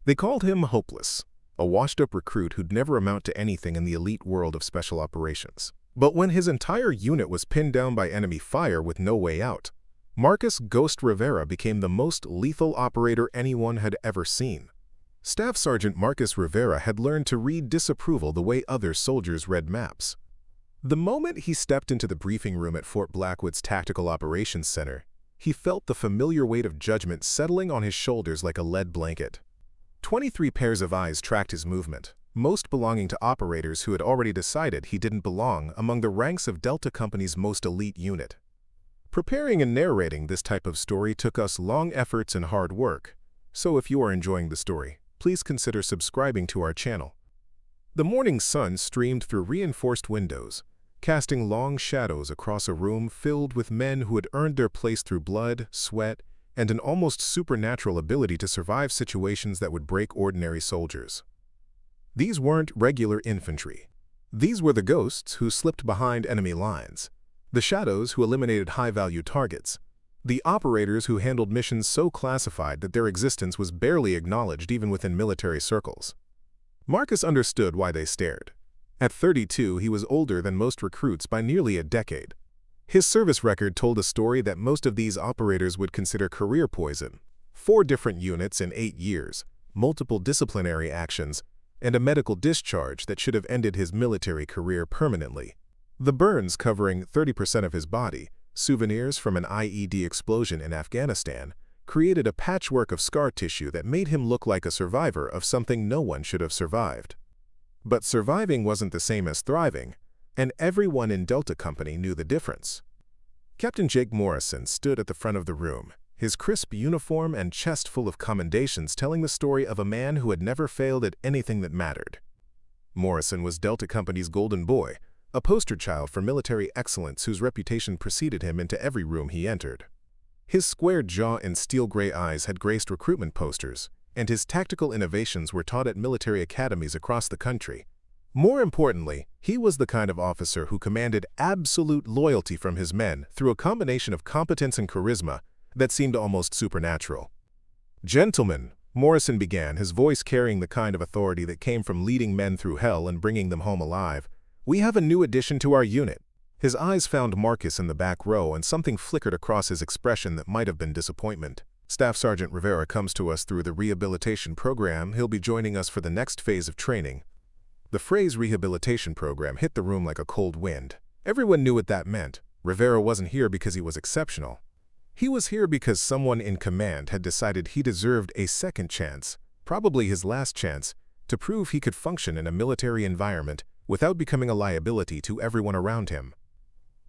They called him hopeless, a washed-up recruit who'd never amount to anything in the elite world of special operations. But when his entire unit was pinned down by enemy fire with no way out, Marcus "Ghost" Rivera became the most lethal operator anyone had ever seen. Staff Sergeant Marcus Rivera had learned to read disapproval the way other soldiers read maps. The moment he stepped into the briefing room at Fort Blackwood's Tactical Operations Center, he felt the familiar weight of judgment settling on his shoulders like a lead blanket. 23 pairs of eyes tracked his movement, most belonging to operators who had already decided he didn't belong among the ranks of Delta Company's most elite unit. Preparing and narrating this type of story took us long efforts and hard work, so if you are enjoying the story, please consider subscribing to our channel. The morning sun streamed through reinforced windows, casting long shadows across a room filled with men who had earned their place through blood, sweat, and an almost supernatural ability to survive situations that would break ordinary soldiers. These weren't regular infantry. These were the ghosts who slipped behind enemy lines, the shadows who eliminated high-value targets, the operators who handled missions so classified that their existence was barely acknowledged even within military circles. Marcus understood why they stared. At 32, he was older than most recruits by nearly a decade. His service record told a story that most of these operators would consider career poison: 4 different units in 8 years, multiple disciplinary actions, and a medical discharge that should have ended his military career permanently. The burns covering 30% of his body, souvenirs from an IED explosion in Afghanistan, created a patchwork of scar tissue that made him look like a survivor of something no one should have survived. But surviving wasn't the same as thriving, and everyone in Delta Company knew the difference. Captain Jake Morrison stood at the front of the room, his crisp uniform and chest full of commendations telling the story of a man who had never failed at anything that mattered. Morrison was Delta Company's golden boy, a poster child for military excellence whose reputation preceded him into every room he entered. His square jaw and steel-gray eyes had graced recruitment posters, and his tactical innovations were taught at military academies across the country. More importantly, he was the kind of officer who commanded absolute loyalty from his men through a combination of competence and charisma that seemed almost supernatural. "Gentlemen," Morrison began, his voice carrying the kind of authority that came from leading men through hell and bringing them home alive, "we have a new addition to our unit." His eyes found Marcus in the back row, and something flickered across his expression that might have been disappointment. "Staff Sergeant Rivera comes to us through the rehabilitation program. He'll be joining us for the next phase of training." The phrase rehabilitation program hit the room like a cold wind. Everyone knew what that meant. Rivera wasn't here because he was exceptional. He was here because someone in command had decided he deserved a second chance, probably his last chance, to prove he could function in a military environment without becoming a liability to everyone around him.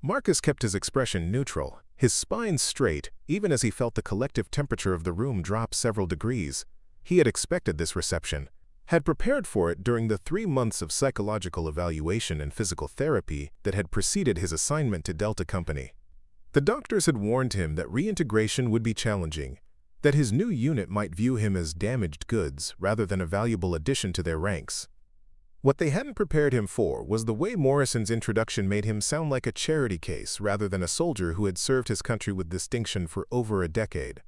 Marcus kept his expression neutral, his spine straight, even as he felt the collective temperature of the room drop several degrees. He had expected this reception, had prepared for it during the 3 months of psychological evaluation and physical therapy that had preceded his assignment to Delta Company. The doctors had warned him that reintegration would be challenging, that his new unit might view him as damaged goods rather than a valuable addition to their ranks. What they hadn't prepared him for was the way Morrison's introduction made him sound like a charity case rather than a soldier who had served his country with distinction for over a decade.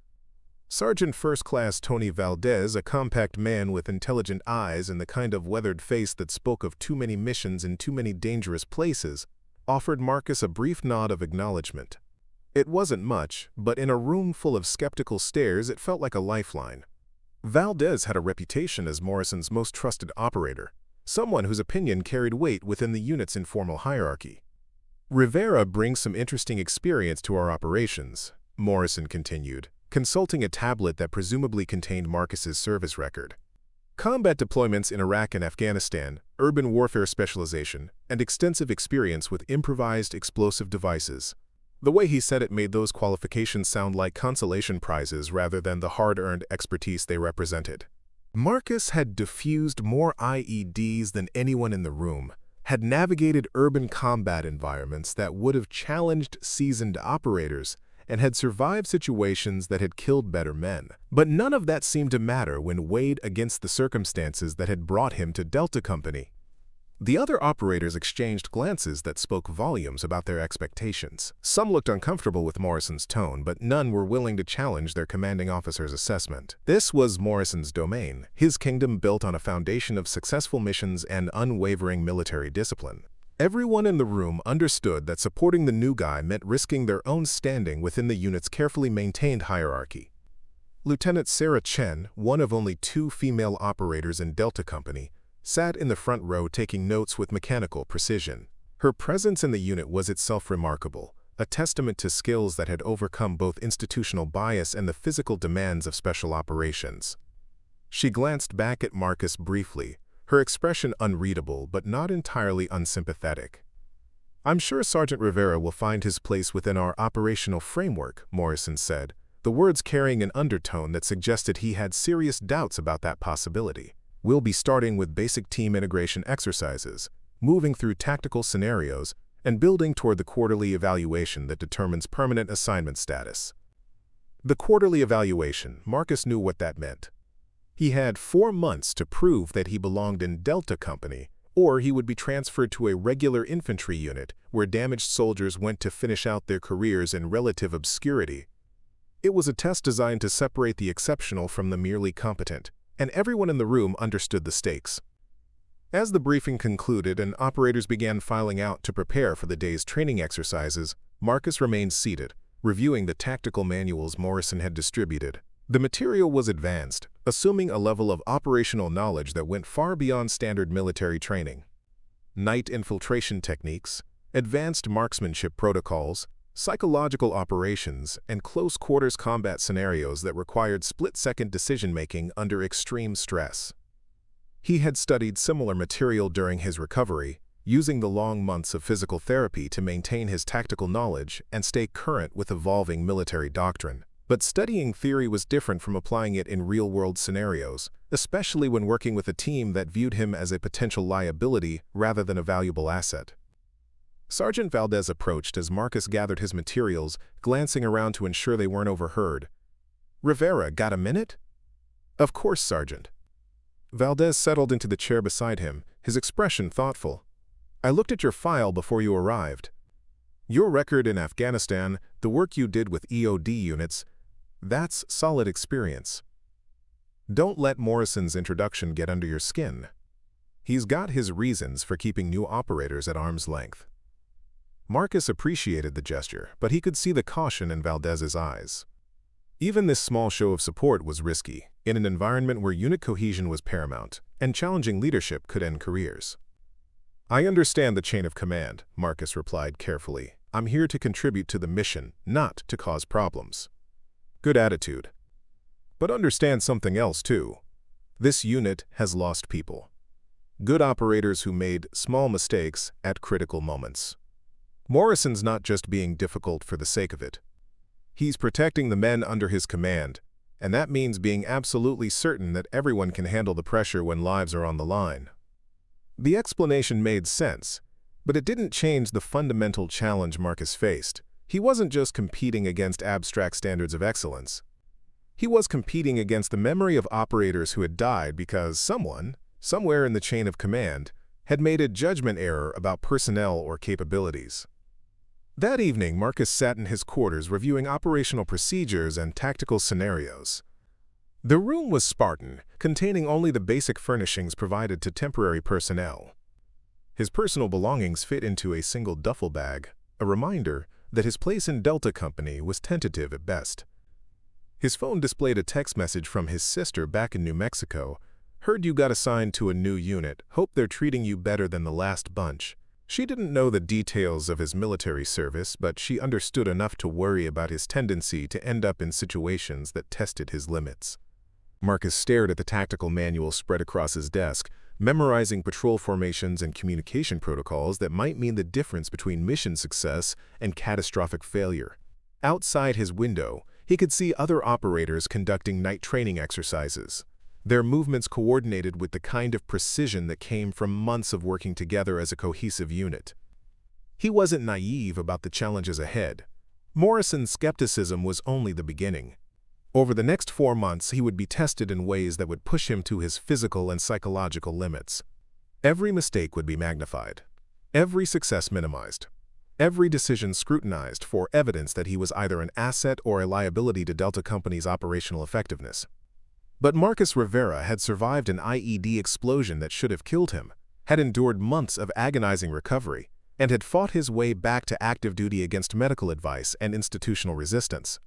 Sergeant First Class Tony Valdez, a compact man with intelligent eyes and the kind of weathered face that spoke of too many missions in too many dangerous places, offered Marcus a brief nod of acknowledgement. It wasn't much, but in a room full of skeptical stares it felt like a lifeline. Valdez had a reputation as Morrison's most trusted operator, someone whose opinion carried weight within the unit's informal hierarchy. "Rivera brings some interesting experience to our operations," Morrison continued, consulting a tablet that presumably contained Marcus's service record. "Combat deployments in Iraq and Afghanistan, urban warfare specialization, and extensive experience with improvised explosive devices." The way he said it made those qualifications sound like consolation prizes rather than the hard-earned expertise they represented. Marcus had diffused more IEDs than anyone in the room, had navigated urban combat environments that would have challenged seasoned operators, and had survived situations that had killed better men. But none of that seemed to matter when weighed against the circumstances that had brought him to Delta Company. The other operators exchanged glances that spoke volumes about their expectations. Some looked uncomfortable with Morrison's tone, but none were willing to challenge their commanding officer's assessment. This was Morrison's domain, his kingdom built on a foundation of successful missions and unwavering military discipline. Everyone in the room understood that supporting the new guy meant risking their own standing within the unit's carefully maintained hierarchy. Lieutenant Sarah Chen, one of only 2 female operators in Delta Company, sat in the front row taking notes with mechanical precision. Her presence in the unit was itself remarkable, a testament to skills that had overcome both institutional bias and the physical demands of special operations. She glanced back at Marcus briefly, her expression unreadable but not entirely unsympathetic. "I'm sure Sergeant Rivera will find his place within our operational framework," Morrison said, the words carrying an undertone that suggested he had serious doubts about that possibility. "We'll be starting with basic team integration exercises, moving through tactical scenarios, and building toward the quarterly evaluation that determines permanent assignment status." The quarterly evaluation, Marcus knew what that meant. He had 4 months to prove that he belonged in Delta Company, or he would be transferred to a regular infantry unit where damaged soldiers went to finish out their careers in relative obscurity. It was a test designed to separate the exceptional from the merely competent, and everyone in the room understood the stakes. As the briefing concluded and operators began filing out to prepare for the day's training exercises, Marcus remained seated, reviewing the tactical manuals Morrison had distributed. The material was advanced, assuming a level of operational knowledge that went far beyond standard military training. Night infiltration techniques, advanced marksmanship protocols, psychological operations, and close-quarters combat scenarios that required split-second decision-making under extreme stress. He had studied similar material during his recovery, using the long months of physical therapy to maintain his tactical knowledge and stay current with evolving military doctrine. But studying theory was different from applying it in real-world scenarios, especially when working with a team that viewed him as a potential liability rather than a valuable asset. Sergeant Valdez approached as Marcus gathered his materials, glancing around to ensure they weren't overheard. "Rivera, got a minute?" "Of course, Sergeant." Valdez settled into the chair beside him, his expression thoughtful. "I looked at your file before you arrived. Your record in Afghanistan, the work you did with EOD units, that's solid experience. Don't let Morrison's introduction get under your skin. He's got his reasons for keeping new operators at arm's length." Marcus appreciated the gesture, but he could see the caution in Valdez's eyes. Even this small show of support was risky, in an environment where unit cohesion was paramount, and challenging leadership could end careers. "I understand the chain of command," Marcus replied carefully. "I'm here to contribute to the mission, not to cause problems." Good attitude. But understand something else, too. This unit has lost people. Good operators who made small mistakes at critical moments. Morrison's not just being difficult for the sake of it. He's protecting the men under his command, and that means being absolutely certain that everyone can handle the pressure when lives are on the line. The explanation made sense, but it didn't change the fundamental challenge Marcus faced. He wasn't just competing against abstract standards of excellence. He was competing against the memory of operators who had died because someone, somewhere in the chain of command, had made a judgment error about personnel or capabilities. That evening, Marcus sat in his quarters reviewing operational procedures and tactical scenarios. The room was Spartan, containing only the basic furnishings provided to temporary personnel. His personal belongings fit into a single duffel bag, a reminder that his place in Delta Company was tentative at best. His phone displayed a text message from his sister back in New Mexico. "Heard you got assigned to a new unit. Hope they're treating you better than the last bunch." She didn't know the details of his military service, but she understood enough to worry about his tendency to end up in situations that tested his limits. Marcus stared at the tactical manual spread across his desk, memorizing patrol formations and communication protocols that might mean the difference between mission success and catastrophic failure. Outside his window, he could see other operators conducting night training exercises, their movements coordinated with the kind of precision that came from months of working together as a cohesive unit. He wasn't naive about the challenges ahead. Morrison's skepticism was only the beginning. Over the next 4 months, he would be tested in ways that would push him to his physical and psychological limits. Every mistake would be magnified, every success minimized, every decision scrutinized for evidence that he was either an asset or a liability to Delta Company's operational effectiveness. But Marcus Rivera had survived an IED explosion that should have killed him, had endured months of agonizing recovery, and had fought his way back to active duty against medical advice and institutional resistance.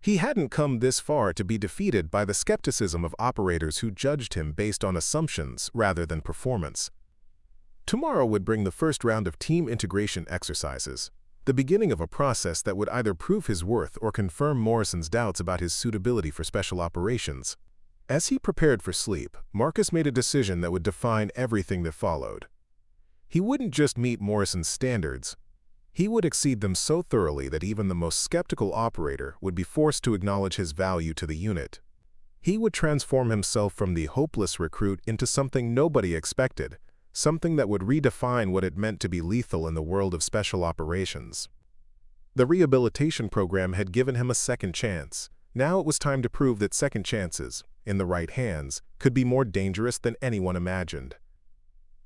He hadn't come this far to be defeated by the skepticism of operators who judged him based on assumptions rather than performance. Tomorrow would bring the first round of team integration exercises, the beginning of a process that would either prove his worth or confirm Morrison's doubts about his suitability for special operations. As he prepared for sleep, Marcus made a decision that would define everything that followed. He wouldn't just meet Morrison's standards. He would exceed them so thoroughly that even the most skeptical operator would be forced to acknowledge his value to the unit. He would transform himself from the hopeless recruit into something nobody expected, something that would redefine what it meant to be lethal in the world of special operations. The rehabilitation program had given him a second chance. Now it was time to prove that second chances, in the right hands, could be more dangerous than anyone imagined.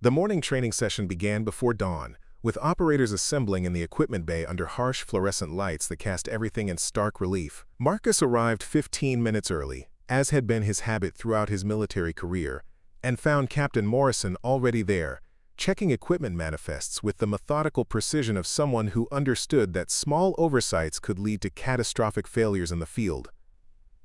The morning training session began before dawn, with operators assembling in the equipment bay under harsh fluorescent lights that cast everything in stark relief. Marcus arrived 15 minutes early, as had been his habit throughout his military career, and found Captain Morrison already there, checking equipment manifests with the methodical precision of someone who understood that small oversights could lead to catastrophic failures in the field.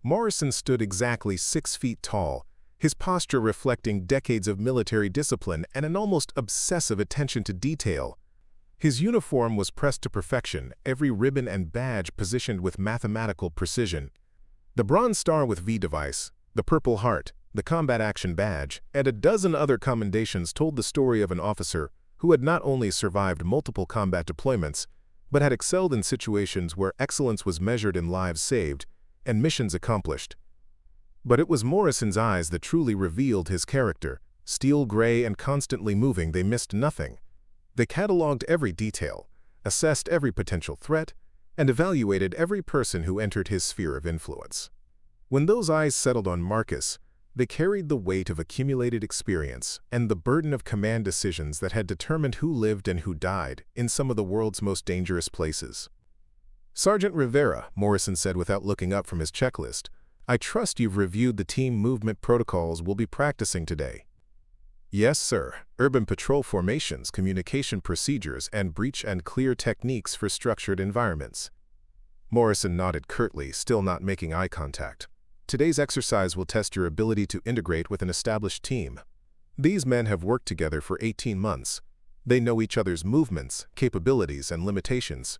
Morrison stood exactly 6 feet tall, his posture reflecting decades of military discipline and an almost obsessive attention to detail. His uniform was pressed to perfection, every ribbon and badge positioned with mathematical precision. The Bronze Star with V device, the Purple Heart, the Combat Action Badge, and a dozen other commendations told the story of an officer who had not only survived multiple combat deployments, but had excelled in situations where excellence was measured in lives saved and missions accomplished. But it was Morrison's eyes that truly revealed his character. Steel gray and constantly moving, they missed nothing. They cataloged every detail, assessed every potential threat, and evaluated every person who entered his sphere of influence. When those eyes settled on Marcus, they carried the weight of accumulated experience and the burden of command decisions that had determined who lived and who died in some of the world's most dangerous places. "Sergeant Rivera," Morrison said without looking up from his checklist, "I trust you've reviewed the team movement protocols we'll be practicing today." "Yes, sir. Urban patrol formations, communication procedures, and breach and clear techniques for structured environments." Morrison nodded curtly, still not making eye contact. "Today's exercise will test your ability to integrate with an established team. These men have worked together for 18 months. They know each other's movements, capabilities, and limitations.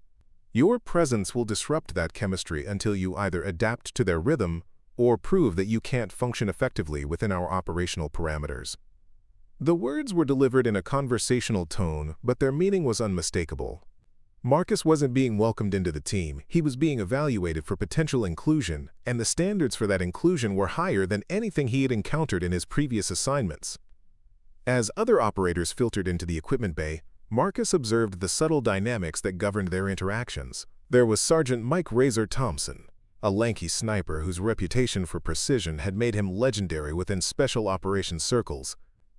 Your presence will disrupt that chemistry until you either adapt to their rhythm or prove that you can't function effectively within our operational parameters." The words were delivered in a conversational tone, but their meaning was unmistakable. Marcus wasn't being welcomed into the team, he was being evaluated for potential inclusion, and the standards for that inclusion were higher than anything he had encountered in his previous assignments. As other operators filtered into the equipment bay, Marcus observed the subtle dynamics that governed their interactions. There was Sergeant Mike Razor Thompson, a lanky sniper whose reputation for precision had made him legendary within special operations circles.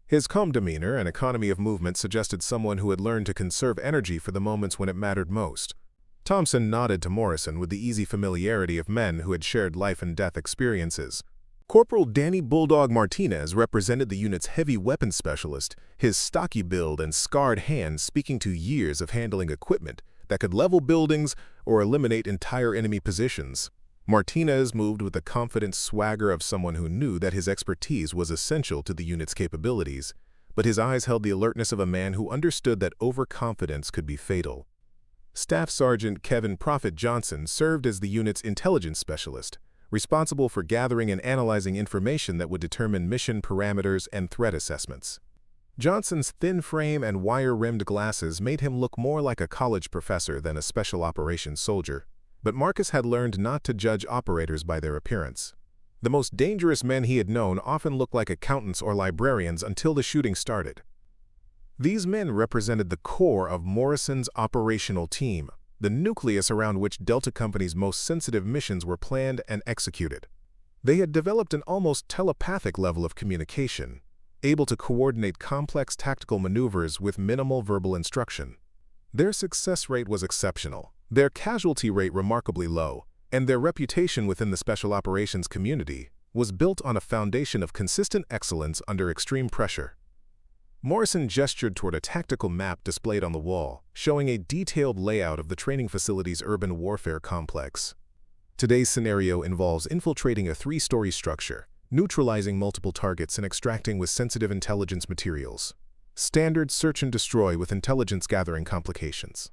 His calm demeanor and economy of movement suggested someone who had learned to conserve energy for the moments when it mattered most. Thompson nodded to Morrison with the easy familiarity of men who had shared life-and-death experiences. Corporal Danny Bulldog Martinez represented the unit's heavy weapons specialist, his stocky build and scarred hands speaking to years of handling equipment that could level buildings or eliminate entire enemy positions. Martinez moved with the confident swagger of someone who knew that his expertise was essential to the unit's capabilities, but his eyes held the alertness of a man who understood that overconfidence could be fatal. Staff Sergeant Kevin Prophet Johnson served as the unit's intelligence specialist, responsible for gathering and analyzing information that would determine mission parameters and threat assessments. Johnson's thin frame and wire-rimmed glasses made him look more like a college professor than a special operations soldier. But Marcus had learned not to judge operators by their appearance. The most dangerous men he had known often looked like accountants or librarians until the shooting started. These men represented the core of Morrison's operational team, the nucleus around which Delta Company's most sensitive missions were planned and executed. They had developed an almost telepathic level of communication, able to coordinate complex tactical maneuvers with minimal verbal instruction. Their success rate was exceptional, their casualty rate remarkably low, and their reputation within the special operations community was built on a foundation of consistent excellence under extreme pressure. Morrison gestured toward a tactical map displayed on the wall, showing a detailed layout of the training facility's urban warfare complex. Today's scenario involves infiltrating a 3-story structure, neutralizing multiple targets, and extracting with sensitive intelligence materials. Standard search and destroy with intelligence-gathering complications.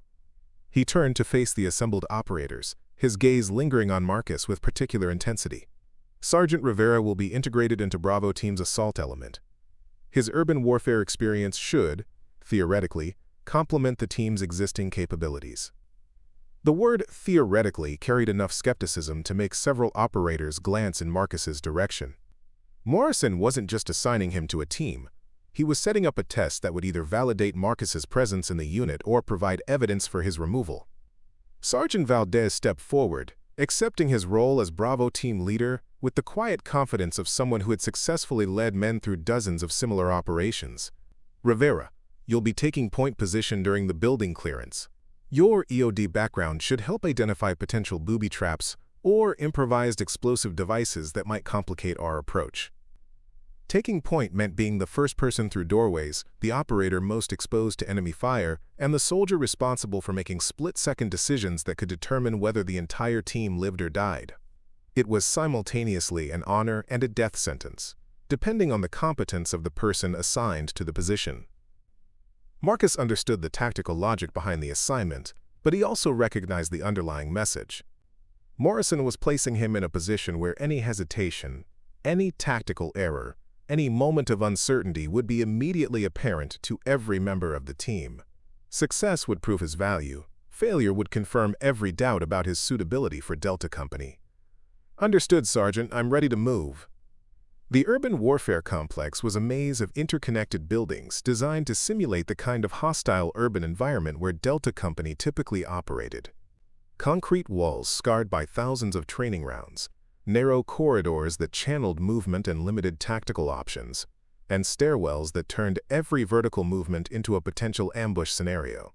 He turned to face the assembled operators, his gaze lingering on Marcus with particular intensity. Sergeant Rivera will be integrated into Bravo Team's assault element. His urban warfare experience should, theoretically, complement the team's existing capabilities. The word theoretically carried enough skepticism to make several operators glance in Marcus's direction. Morrison wasn't just assigning him to a team. He was setting up a test that would either validate Marcus's presence in the unit or provide evidence for his removal. Sergeant Valdez stepped forward, accepting his role as Bravo Team leader with the quiet confidence of someone who had successfully led men through dozens of similar operations. Rivera, you'll be taking point position during the building clearance. Your EOD background should help identify potential booby traps or improvised explosive devices that might complicate our approach. Taking point meant being the first person through doorways, the operator most exposed to enemy fire, and the soldier responsible for making split-second decisions that could determine whether the entire team lived or died. It was simultaneously an honor and a death sentence, depending on the competence of the person assigned to the position. Marcus understood the tactical logic behind the assignment, but he also recognized the underlying message. Morrison was placing him in a position where any hesitation, any tactical error, any moment of uncertainty would be immediately apparent to every member of the team. Success would prove his value. Failure would confirm every doubt about his suitability for Delta Company. Understood, Sergeant. I'm ready to move. The urban warfare complex was a maze of interconnected buildings designed to simulate the kind of hostile urban environment where Delta Company typically operated. Concrete walls scarred by thousands of training rounds, narrow corridors that channeled movement and limited tactical options, and stairwells that turned every vertical movement into a potential ambush scenario.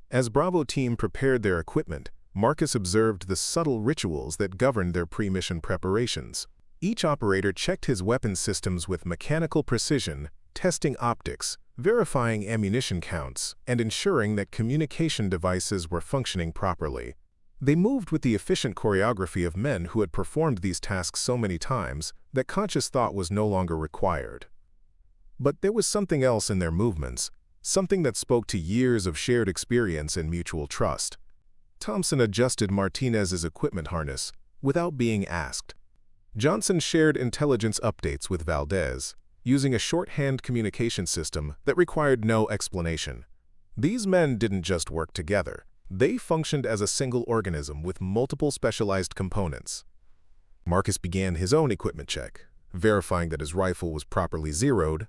As Bravo Team prepared their equipment, Marcus observed the subtle rituals that governed their pre-mission preparations. Each operator checked his weapon systems with mechanical precision, testing optics, verifying ammunition counts, and ensuring that communication devices were functioning properly. They moved with the efficient choreography of men who had performed these tasks so many times that conscious thought was no longer required. But there was something else in their movements, something that spoke to years of shared experience and mutual trust. Thompson adjusted Martinez's equipment harness without being asked. Johnson shared intelligence updates with Valdez, using a shorthand communication system that required no explanation. These men didn't just work together. They functioned as a single organism with multiple specialized components. Marcus began his own equipment check, verifying that his rifle was properly zeroed,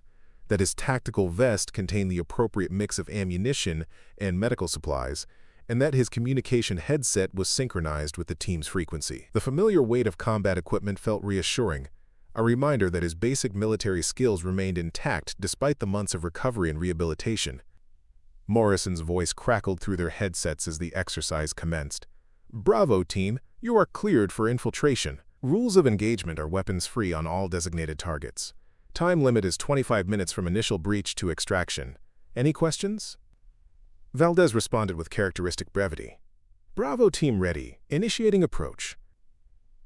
that his tactical vest contained the appropriate mix of ammunition and medical supplies, and that his communication headset was synchronized with the team's frequency. The familiar weight of combat equipment felt reassuring, a reminder that his basic military skills remained intact despite the months of recovery and rehabilitation. Morrison's voice crackled through their headsets as the exercise commenced. "Bravo, team, you are cleared for infiltration. Rules of engagement are weapons-free on all designated targets. Time limit is 25 minutes from initial breach to extraction. Any questions?" Valdez responded with characteristic brevity. "Bravo team ready. Initiating approach."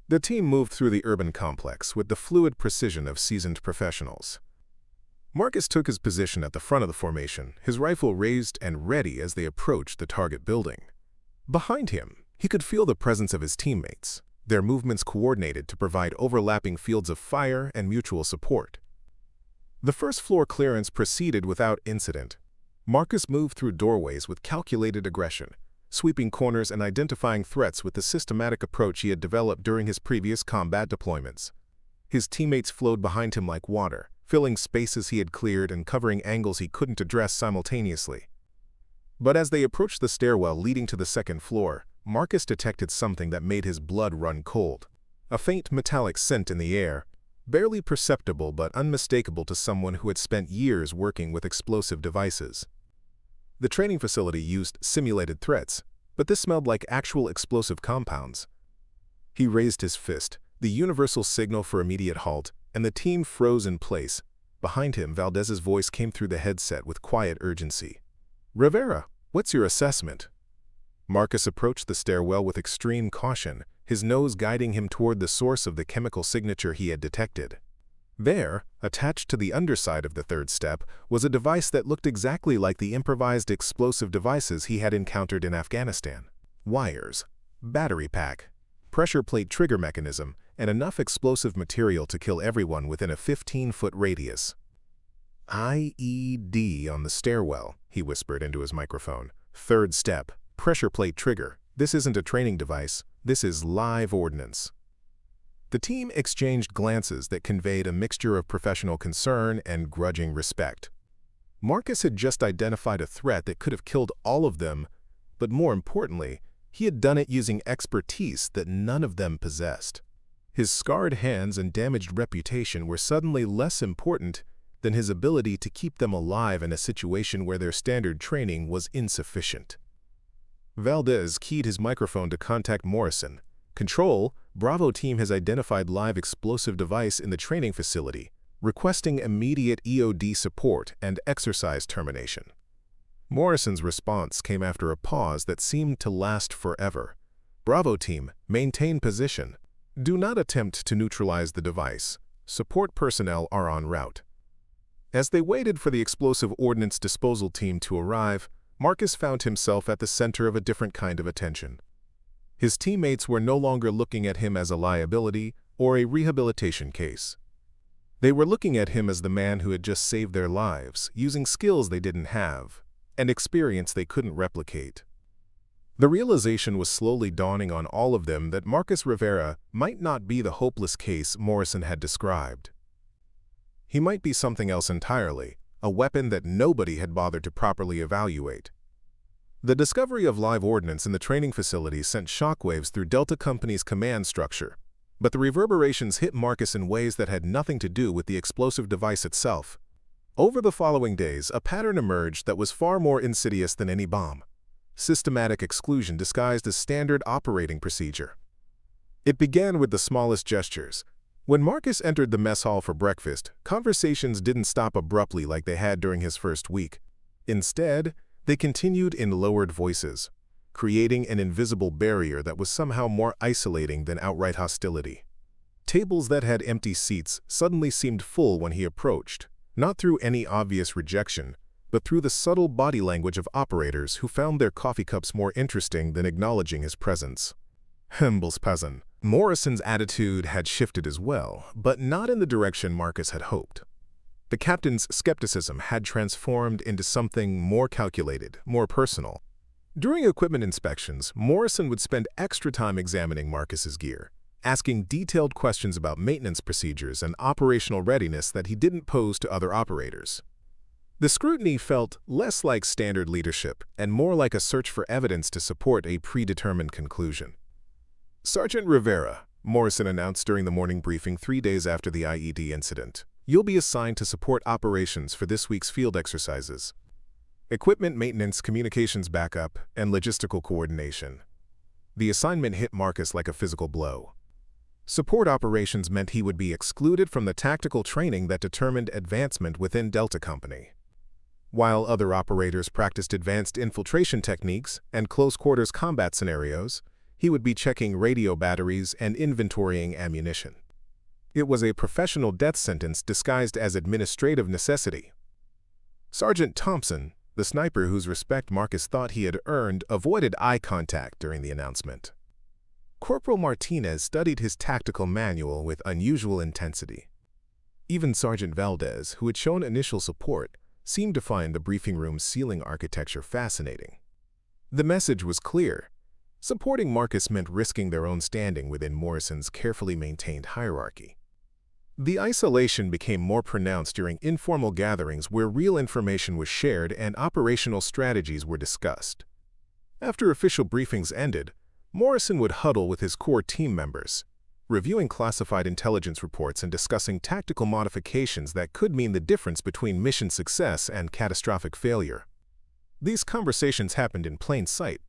The team moved through the urban complex with the fluid precision of seasoned professionals. Marcus took his position at the front of the formation, his rifle raised and ready as they approached the target building. Behind him, he could feel the presence of his teammates, their movements coordinated to provide overlapping fields of fire and mutual support. The first floor clearance proceeded without incident. Marcus moved through doorways with calculated aggression, sweeping corners and identifying threats with the systematic approach he had developed during his previous combat deployments. His teammates flowed behind him like water, filling spaces he had cleared and covering angles he couldn't address simultaneously. But as they approached the stairwell leading to the second floor, Marcus detected something that made his blood run cold. A faint metallic scent in the air, barely perceptible but unmistakable to someone who had spent years working with explosive devices. The training facility used simulated threats, but this smelled like actual explosive compounds. He raised his fist, the universal signal for immediate halt, and the team froze in place. Behind him, Valdez's voice came through the headset with quiet urgency. "Rivera, what's your assessment?" Marcus approached the stairwell with extreme caution, his nose guiding him toward the source of the chemical signature he had detected. There, attached to the underside of the third step, was a device that looked exactly like the improvised explosive devices he had encountered in Afghanistan. Wires, battery pack, pressure plate trigger mechanism, and enough explosive material to kill everyone within a 15-foot radius. "IED on the stairwell," he whispered into his microphone. "Third step, pressure plate trigger. This isn't a training device, this is live ordnance." The team exchanged glances that conveyed a mixture of professional concern and grudging respect. Marcus had just identified a threat that could have killed all of them, but more importantly, he had done it using expertise that none of them possessed. His scarred hands and damaged reputation were suddenly less important than his ability to keep them alive in a situation where their standard training was insufficient. Valdez keyed his microphone to contact Morrison. "Control, Bravo team has identified live explosive device in the training facility, requesting immediate EOD support and exercise termination." Morrison's response came after a pause that seemed to last forever. "Bravo team, maintain position. Do not attempt to neutralize the device. Support personnel are en route." As they waited for the explosive ordnance disposal team to arrive, Marcus found himself at the center of a different kind of attention. His teammates were no longer looking at him as a liability or a rehabilitation case. They were looking at him as the man who had just saved their lives, using skills they didn't have, and experience they couldn't replicate. The realization was slowly dawning on all of them that Marcus Rivera might not be the hopeless case Morrison had described. He might be something else entirely, a weapon that nobody had bothered to properly evaluate. The discovery of live ordnance in the training facility sent shockwaves through Delta Company's command structure, but the reverberations hit Marcus in ways that had nothing to do with the explosive device itself. Over the following days, a pattern emerged that was far more insidious than any bomb. Systematic exclusion disguised as standard operating procedure. It began with the smallest gestures. When Marcus entered the mess hall for breakfast, conversations didn't stop abruptly like they had during his first week. Instead, they continued in lowered voices, creating an invisible barrier that was somehow more isolating than outright hostility. Tables that had empty seats suddenly seemed full when he approached, not through any obvious rejection, but through the subtle body language of operators who found their coffee cups more interesting than acknowledging his presence. Himmelspassen. Morrison's attitude had shifted as well, but not in the direction Marcus had hoped. The captain's skepticism had transformed into something more calculated, more personal. During equipment inspections, Morrison would spend extra time examining Marcus's gear, asking detailed questions about maintenance procedures and operational readiness that he didn't pose to other operators. The scrutiny felt less like standard leadership and more like a search for evidence to support a predetermined conclusion. "Sergeant Rivera," Morrison announced during the morning briefing 3 days after the IED incident, "you'll be assigned to support operations for this week's field exercises. Equipment maintenance, communications backup, and logistical coordination." The assignment hit Marcus like a physical blow. Support operations meant he would be excluded from the tactical training that determined advancement within Delta Company. While other operators practiced advanced infiltration techniques and close-quarters combat scenarios, he would be checking radio batteries and inventorying ammunition. It was a professional death sentence disguised as administrative necessity. Sergeant Thompson, the sniper whose respect Marcus thought he had earned, avoided eye contact during the announcement. Corporal Martinez studied his tactical manual with unusual intensity. Even Sergeant Valdez, who had shown initial support, seemed to find the briefing room's ceiling architecture fascinating. The message was clear. Supporting Marcus meant risking their own standing within Morrison's carefully maintained hierarchy. The isolation became more pronounced during informal gatherings where real information was shared and operational strategies were discussed. After official briefings ended, Morrison would huddle with his core team members. reviewing classified intelligence reports and discussing tactical modifications that could mean the difference between mission success and catastrophic failure. These conversations happened in plain sight,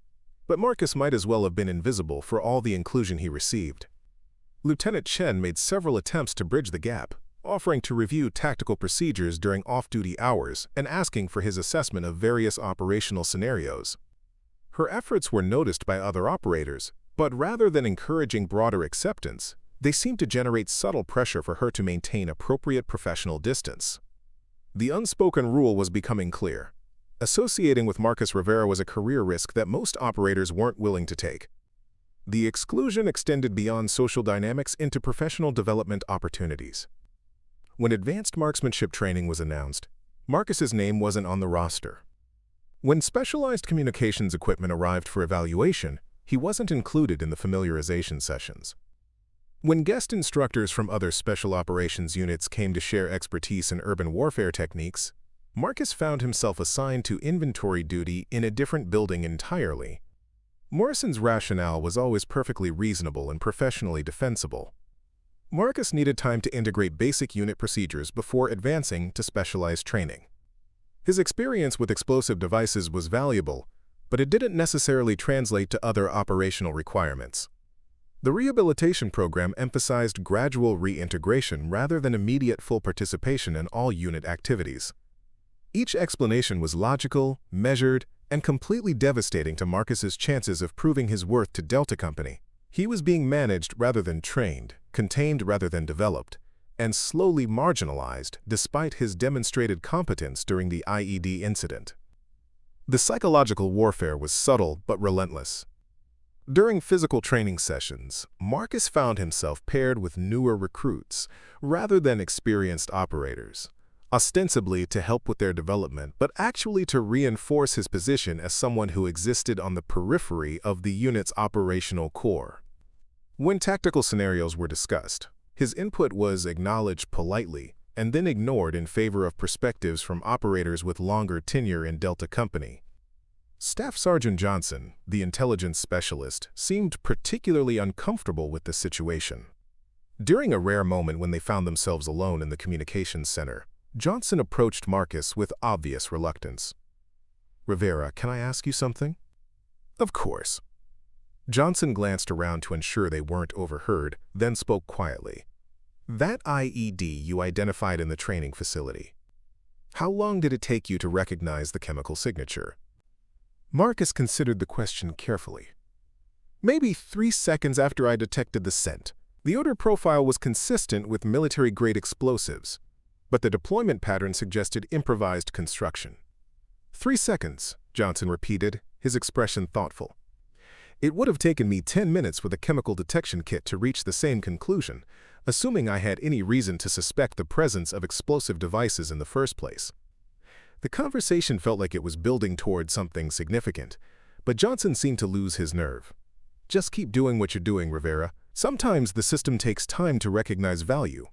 but Marcus might as well have been invisible for all the inclusion he received. Lieutenant Chen made several attempts to bridge the gap, offering to review tactical procedures during off-duty hours and asking for his assessment of various operational scenarios. Her efforts were noticed by other operators, but rather than encouraging broader acceptance, they seemed to generate subtle pressure for her to maintain appropriate professional distance. The unspoken rule was becoming clear. Associating with Marcus Rivera was a career risk that most operators weren't willing to take. The exclusion extended beyond social dynamics into professional development opportunities. When advanced marksmanship training was announced, Marcus's name wasn't on the roster. When specialized communications equipment arrived for evaluation, he wasn't included in the familiarization sessions. When guest instructors from other special operations units came to share expertise in urban warfare techniques, Marcus found himself assigned to inventory duty in a different building entirely. Morrison's rationale was always perfectly reasonable and professionally defensible. Marcus needed time to integrate basic unit procedures before advancing to specialized training. His experience with explosive devices was valuable, but it didn't necessarily translate to other operational requirements. The rehabilitation program emphasized gradual reintegration rather than immediate full participation in all unit activities. Each explanation was logical, measured, and completely devastating to Marcus's chances of proving his worth to Delta Company. He was being managed rather than trained, contained rather than developed, and slowly marginalized despite his demonstrated competence during the IED incident. The psychological warfare was subtle but relentless. During physical training sessions, Marcus found himself paired with newer recruits rather than experienced operators, ostensibly to help with their development, but actually to reinforce his position as someone who existed on the periphery of the unit's operational core. When tactical scenarios were discussed, his input was acknowledged politely and then ignored in favor of perspectives from operators with longer tenure in Delta Company. Staff Sergeant Johnson, the intelligence specialist, seemed particularly uncomfortable with the situation. During a rare moment when they found themselves alone in the communications center, Johnson approached Marcus with obvious reluctance. "Rivera, can I ask you something?" "Of course." Johnson glanced around to ensure they weren't overheard, then spoke quietly. "That IED you identified in the training facility. How long did it take you to recognize the chemical signature?" Marcus considered the question carefully. "Maybe 3 seconds after I detected the scent. The odor profile was consistent with military-grade explosives, but the deployment pattern suggested improvised construction." 3 seconds, Johnson repeated, his expression thoughtful. "It would have taken me 10 minutes with a chemical detection kit to reach the same conclusion, assuming I had any reason to suspect the presence of explosive devices in the first place." The conversation felt like it was building toward something significant, but Johnson seemed to lose his nerve. "Just keep doing what you're doing, Rivera. Sometimes the system takes time to recognize value."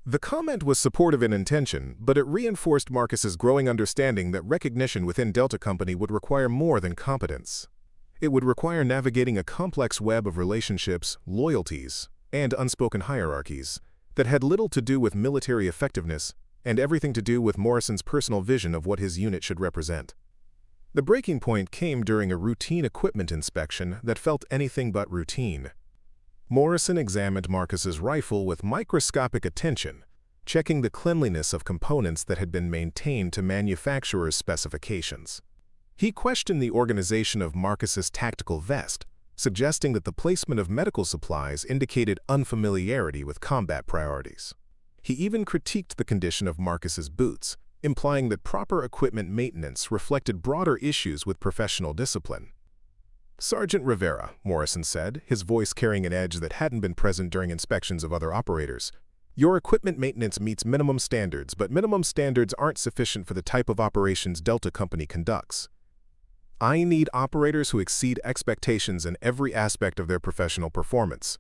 The comment was supportive in intention, but it reinforced Marcus's growing understanding that recognition within Delta Company would require more than competence. It would require navigating a complex web of relationships, loyalties, and unspoken hierarchies that had little to do with military effectiveness and everything to do with Morrison's personal vision of what his unit should represent. The breaking point came during a routine equipment inspection that felt anything but routine. Morrison examined Marcus's rifle with microscopic attention, checking the cleanliness of components that had been maintained to manufacturer's specifications. He questioned the organization of Marcus's tactical vest, suggesting that the placement of medical supplies indicated unfamiliarity with combat priorities. He even critiqued the condition of Marcus's boots, implying that proper equipment maintenance reflected broader issues with professional discipline. "Sergeant Rivera," Morrison said, his voice carrying an edge that hadn't been present during inspections of other operators, "your equipment maintenance meets minimum standards, but minimum standards aren't sufficient for the type of operations Delta Company conducts. I need operators who exceed expectations in every aspect of their professional performance."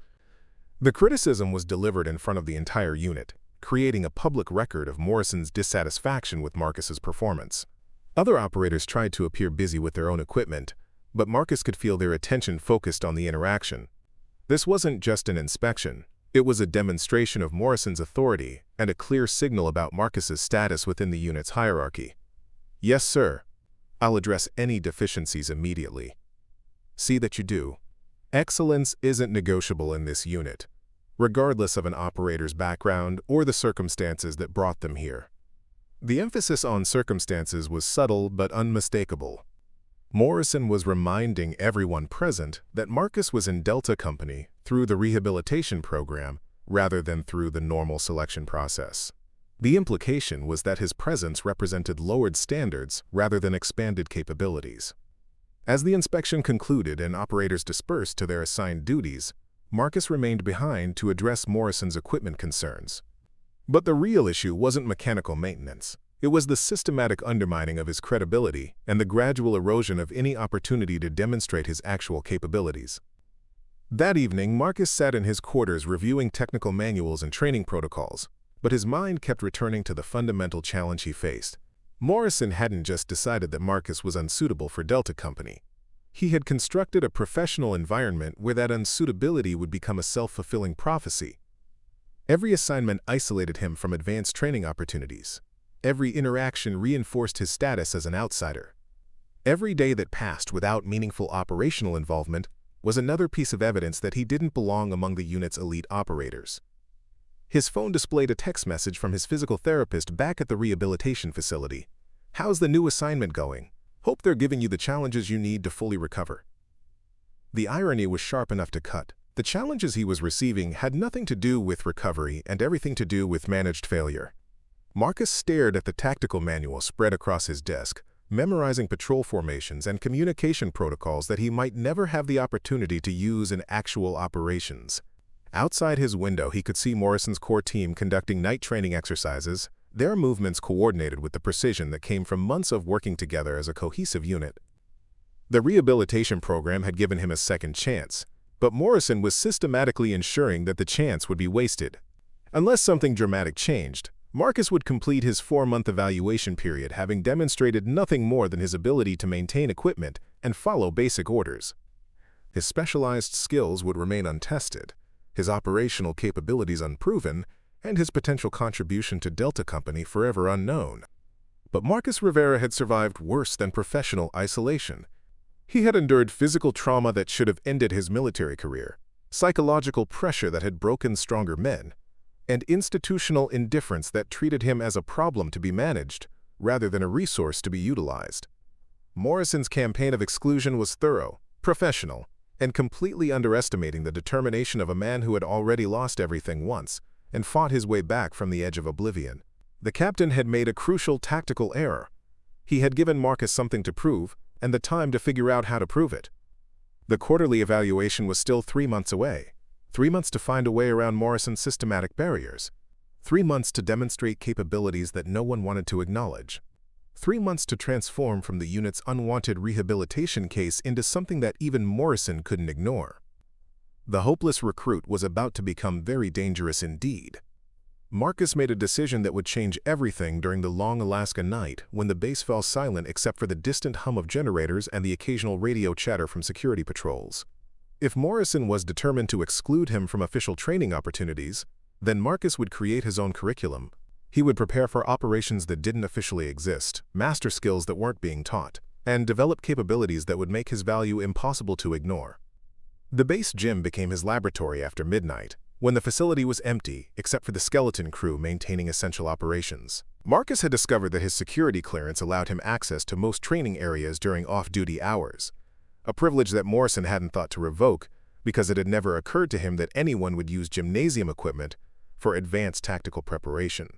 The criticism was delivered in front of the entire unit, creating a public record of Morrison's dissatisfaction with Marcus's performance. Other operators tried to appear busy with their own equipment, but Marcus could feel their attention focused on the interaction. This wasn't just an inspection, It was a demonstration of Morrison's authority and a clear signal about Marcus's status within the unit's hierarchy. "Yes, sir. I'll address any deficiencies immediately." "See that you do." Excellence isn't negotiable in this unit, regardless of an operator's background or the circumstances that brought them here. The emphasis on circumstances was subtle but unmistakable. Morrison was reminding everyone present that Marcus was in Delta Company through the rehabilitation program rather than through the normal selection process. The implication was that his presence represented lowered standards rather than expanded capabilities. As the inspection concluded and operators dispersed to their assigned duties, Marcus remained behind to address Morrison's equipment concerns. But the real issue wasn't mechanical maintenance. It was the systematic undermining of his credibility and the gradual erosion of any opportunity to demonstrate his actual capabilities. That evening, Marcus sat in his quarters reviewing technical manuals and training protocols, but his mind kept returning to the fundamental challenge he faced. Morrison hadn't just decided that Marcus was unsuitable for Delta Company. He had constructed a professional environment where that unsuitability would become a self-fulfilling prophecy. Every assignment isolated him from advanced training opportunities. Every interaction reinforced his status as an outsider. Every day that passed without meaningful operational involvement was another piece of evidence that he didn't belong among the unit's elite operators. His phone displayed a text message from his physical therapist back at the rehabilitation facility. "How's the new assignment going? Hope they're giving you the challenges you need to fully recover." The irony was sharp enough to cut. The challenges he was receiving had nothing to do with recovery and everything to do with managed failure. Marcus stared at the tactical manual spread across his desk, memorizing patrol formations and communication protocols that he might never have the opportunity to use in actual operations. Outside his window, he could see Morrison's core team conducting night training exercises, their movements coordinated with the precision that came from months of working together as a cohesive unit. The rehabilitation program had given him a second chance, but Morrison was systematically ensuring that the chance would be wasted. Unless something dramatic changed, Marcus would complete his 4-month evaluation period having demonstrated nothing more than his ability to maintain equipment and follow basic orders. His specialized skills would remain untested, his operational capabilities unproven, and his potential contribution to Delta Company forever unknown. But Marcus Rivera had survived worse than professional isolation. He had endured physical trauma that should have ended his military career, psychological pressure that had broken stronger men, and institutional indifference that treated him as a problem to be managed rather than a resource to be utilized. Morrison's campaign of exclusion was thorough, professional, and completely underestimating the determination of a man who had already lost everything once and fought his way back from the edge of oblivion. The captain had made a crucial tactical error. He had given Marcus something to prove and the time to figure out how to prove it. The quarterly evaluation was still 3 months away. 3 months to find a way around Morrison's systematic barriers. 3 months to demonstrate capabilities that no one wanted to acknowledge. 3 months to transform from the unit's unwanted rehabilitation case into something that even Morrison couldn't ignore. The hopeless recruit was about to become very dangerous indeed. Marcus made a decision that would change everything during the long Alaska night when the base fell silent except for the distant hum of generators and the occasional radio chatter from security patrols. If Morrison was determined to exclude him from official training opportunities, then Marcus would create his own curriculum. He would prepare for operations that didn't officially exist, master skills that weren't being taught, and develop capabilities that would make his value impossible to ignore. The base gym became his laboratory after midnight, when the facility was empty except for the skeleton crew maintaining essential operations. Marcus had discovered that his security clearance allowed him access to most training areas during off-duty hours, a privilege that Morrison hadn't thought to revoke because it had never occurred to him that anyone would use gymnasium equipment for advanced tactical preparation.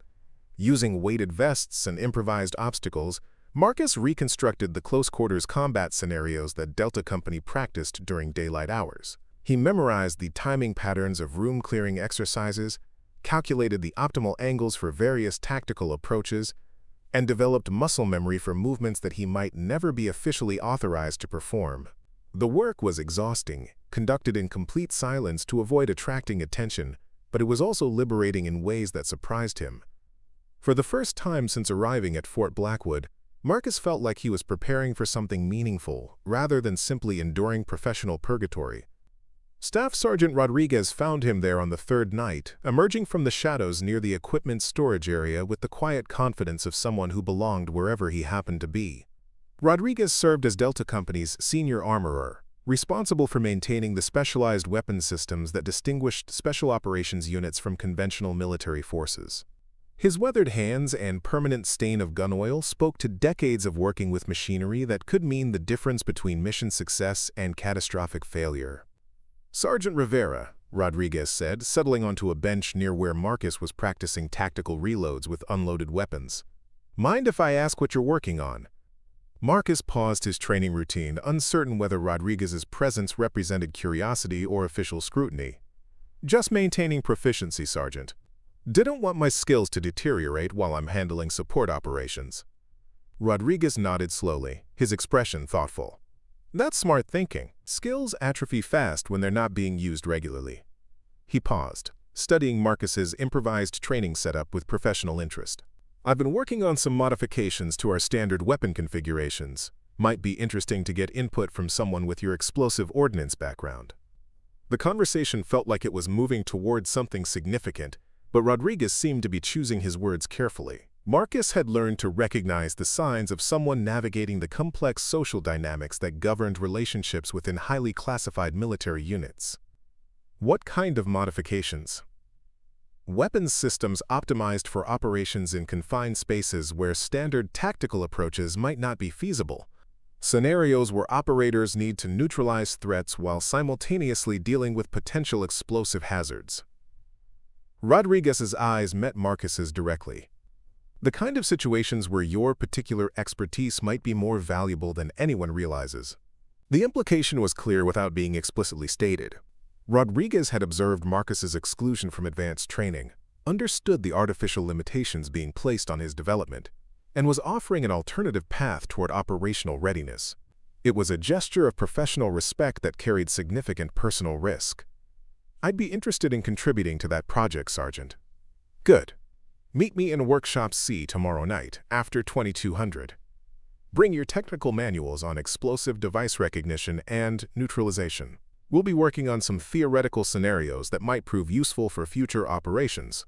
Using weighted vests and improvised obstacles, Marcus reconstructed the close-quarters combat scenarios that Delta Company practiced during daylight hours. He memorized the timing patterns of room-clearing exercises, calculated the optimal angles for various tactical approaches, and developed muscle memory for movements that he might never be officially authorized to perform. The work was exhausting, conducted in complete silence to avoid attracting attention, but it was also liberating in ways that surprised him. For the first time since arriving at Fort Blackwood, Marcus felt like he was preparing for something meaningful rather than simply enduring professional purgatory. Staff Sergeant Rodriguez found him there on the third night, emerging from the shadows near the equipment storage area with the quiet confidence of someone who belonged wherever he happened to be. Rodriguez served as Delta Company's senior armorer, responsible for maintaining the specialized weapons systems that distinguished special operations units from conventional military forces. His weathered hands and permanent stain of gun oil spoke to decades of working with machinery that could mean the difference between mission success and catastrophic failure. "Sergeant Rivera," Rodriguez said, settling onto a bench near where Marcus was practicing tactical reloads with unloaded weapons. "Mind if I ask what you're working on?" Marcus paused his training routine, uncertain whether Rodriguez's presence represented curiosity or official scrutiny. "Just maintaining proficiency, Sergeant. Didn't want my skills to deteriorate while I'm handling support operations." Rodriguez nodded slowly, his expression thoughtful. "That's smart thinking. Skills atrophy fast when they're not being used regularly." He paused, studying Marcus's improvised training setup with professional interest. "I've been working on some modifications to our standard weapon configurations. Might be interesting to get input from someone with your explosive ordnance background." The conversation felt like it was moving towards something significant, but Rodriguez seemed to be choosing his words carefully. Marcus had learned to recognize the signs of someone navigating the complex social dynamics that governed relationships within highly classified military units. "What kind of modifications?" "Weapons systems optimized for operations in confined spaces where standard tactical approaches might not be feasible. Scenarios where operators need to neutralize threats while simultaneously dealing with potential explosive hazards." Rodriguez's eyes met Marcus's directly. "The kind of situations where your particular expertise might be more valuable than anyone realizes." The implication was clear without being explicitly stated. Rodriguez had observed Marcus's exclusion from advanced training, understood the artificial limitations being placed on his development, and was offering an alternative path toward operational readiness. It was a gesture of professional respect that carried significant personal risk. "I'd be interested in contributing to that project, Sergeant." "Good. Meet me in Workshop C tomorrow night, after 2200. Bring your technical manuals on explosive device recognition and neutralization. We'll be working on some theoretical scenarios that might prove useful for future operations."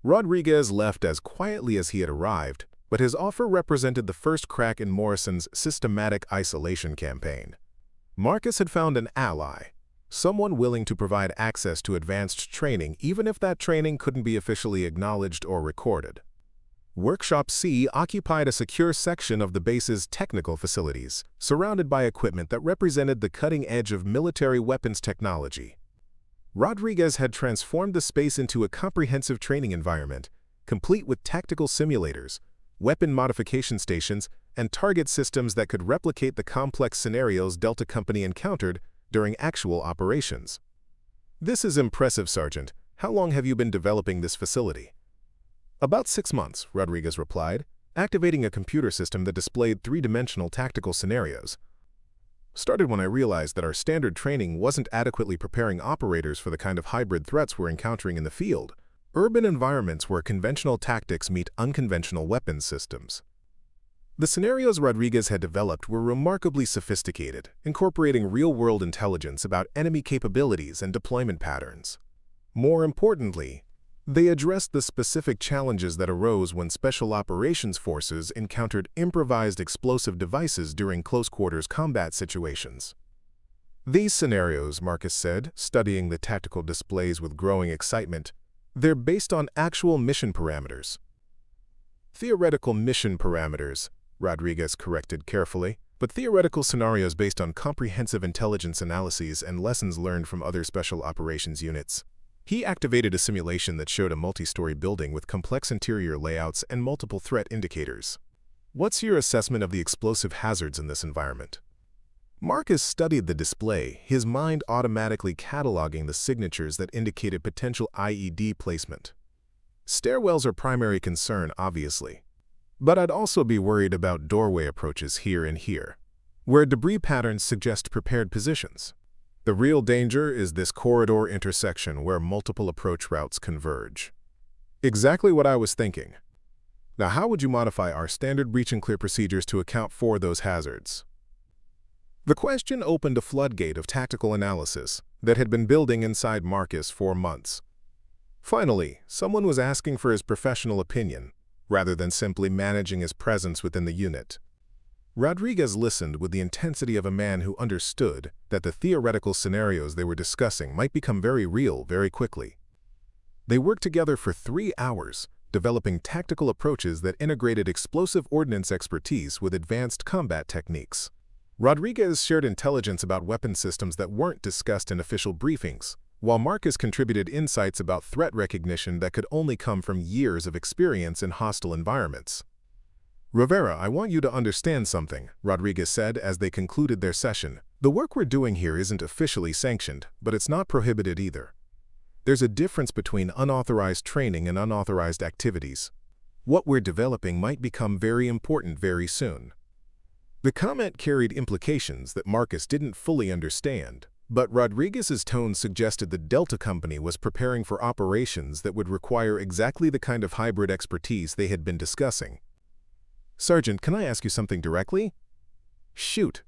Rodriguez left as quietly as he had arrived, but his offer represented the first crack in Morrison's systematic isolation campaign. Marcus had found an ally, someone willing to provide access to advanced training even if that training couldn't be officially acknowledged or recorded. Workshop C occupied a secure section of the base's technical facilities, surrounded by equipment that represented the cutting edge of military weapons technology. Rodriguez had transformed the space into a comprehensive training environment, complete with tactical simulators, weapon modification stations, and target systems that could replicate the complex scenarios Delta Company encountered during actual operations. "This is impressive, Sergeant. How long have you been developing this facility?" "About 6 months," Rodriguez replied, activating a computer system that displayed three-dimensional tactical scenarios. "Started when I realized that our standard training wasn't adequately preparing operators for the kind of hybrid threats we're encountering in the field, urban environments where conventional tactics meet unconventional weapons systems." The scenarios Rodriguez had developed were remarkably sophisticated, incorporating real-world intelligence about enemy capabilities and deployment patterns. More importantly, they addressed the specific challenges that arose when Special Operations Forces encountered improvised explosive devices during close-quarters combat situations. "These scenarios," Marcus said, studying the tactical displays with growing excitement, "they're based on actual mission parameters." "Theoretical mission parameters," Rodriguez corrected carefully, "but theoretical scenarios based on comprehensive intelligence analyses and lessons learned from other special operations units." He activated a simulation that showed a multi-story building with complex interior layouts and multiple threat indicators. "What's your assessment of the explosive hazards in this environment?" Marcus studied the display, his mind automatically cataloging the signatures that indicated potential IED placement. "Stairwells are primary concern, obviously. But I'd also be worried about doorway approaches here and here, where debris patterns suggest prepared positions. The real danger is this corridor intersection where multiple approach routes converge." "Exactly what I was thinking. Now, how would you modify our standard breach and clear procedures to account for those hazards?" The question opened a floodgate of tactical analysis that had been building inside Marcus for months. Finally, someone was asking for his professional opinion, rather than simply managing his presence within the unit. Rodriguez listened with the intensity of a man who understood that the theoretical scenarios they were discussing might become very real very quickly. They worked together for 3 hours, developing tactical approaches that integrated explosive ordnance expertise with advanced combat techniques. Rodriguez shared intelligence about weapon systems that weren't discussed in official briefings, while Marcus contributed insights about threat recognition that could only come from years of experience in hostile environments. "Rivera, I want you to understand something," Rodriguez said as they concluded their session. "The work we're doing here isn't officially sanctioned, but it's not prohibited either. There's a difference between unauthorized training and unauthorized activities. What we're developing might become very important very soon." The comment carried implications that Marcus didn't fully understand, but Rodriguez's tone suggested the Delta Company was preparing for operations that would require exactly the kind of hybrid expertise they had been discussing. "Sergeant, can I ask you something directly?" "Shoot.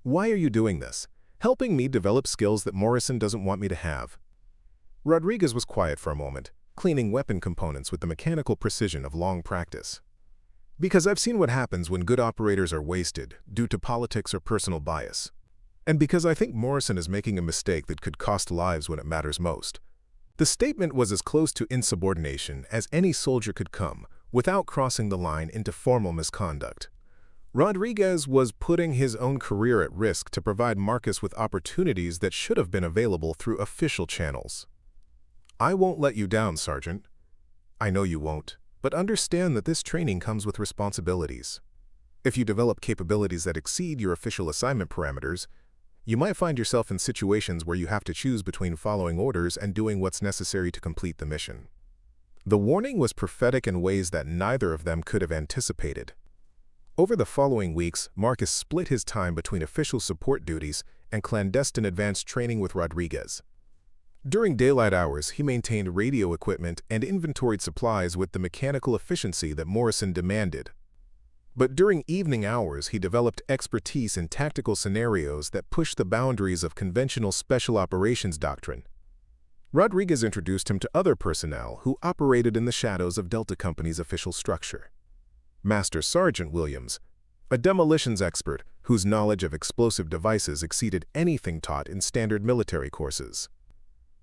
Why are you doing this? Helping me develop skills that Morrison doesn't want me to have." Rodriguez was quiet for a moment, cleaning weapon components with the mechanical precision of long practice. "Because I've seen what happens when good operators are wasted due to politics or personal bias. And because I think Morrison is making a mistake that could cost lives when it matters most." The statement was as close to insubordination as any soldier could come, without crossing the line into formal misconduct. Rodriguez was putting his own career at risk to provide Marcus with opportunities that should have been available through official channels. "I won't let you down, Sergeant." "I know you won't, but understand that this training comes with responsibilities. If you develop capabilities that exceed your official assignment parameters, you might find yourself in situations where you have to choose between following orders and doing what's necessary to complete the mission." The warning was prophetic in ways that neither of them could have anticipated. Over the following weeks, Marcus split his time between official support duties and clandestine advanced training with Rodriguez. During daylight hours, he maintained radio equipment and inventoried supplies with the mechanical efficiency that Morrison demanded. But during evening hours, he developed expertise in tactical scenarios that pushed the boundaries of conventional special operations doctrine. Rodriguez introduced him to other personnel who operated in the shadows of Delta Company's official structure. Master Sergeant Williams, a demolitions expert whose knowledge of explosive devices exceeded anything taught in standard military courses.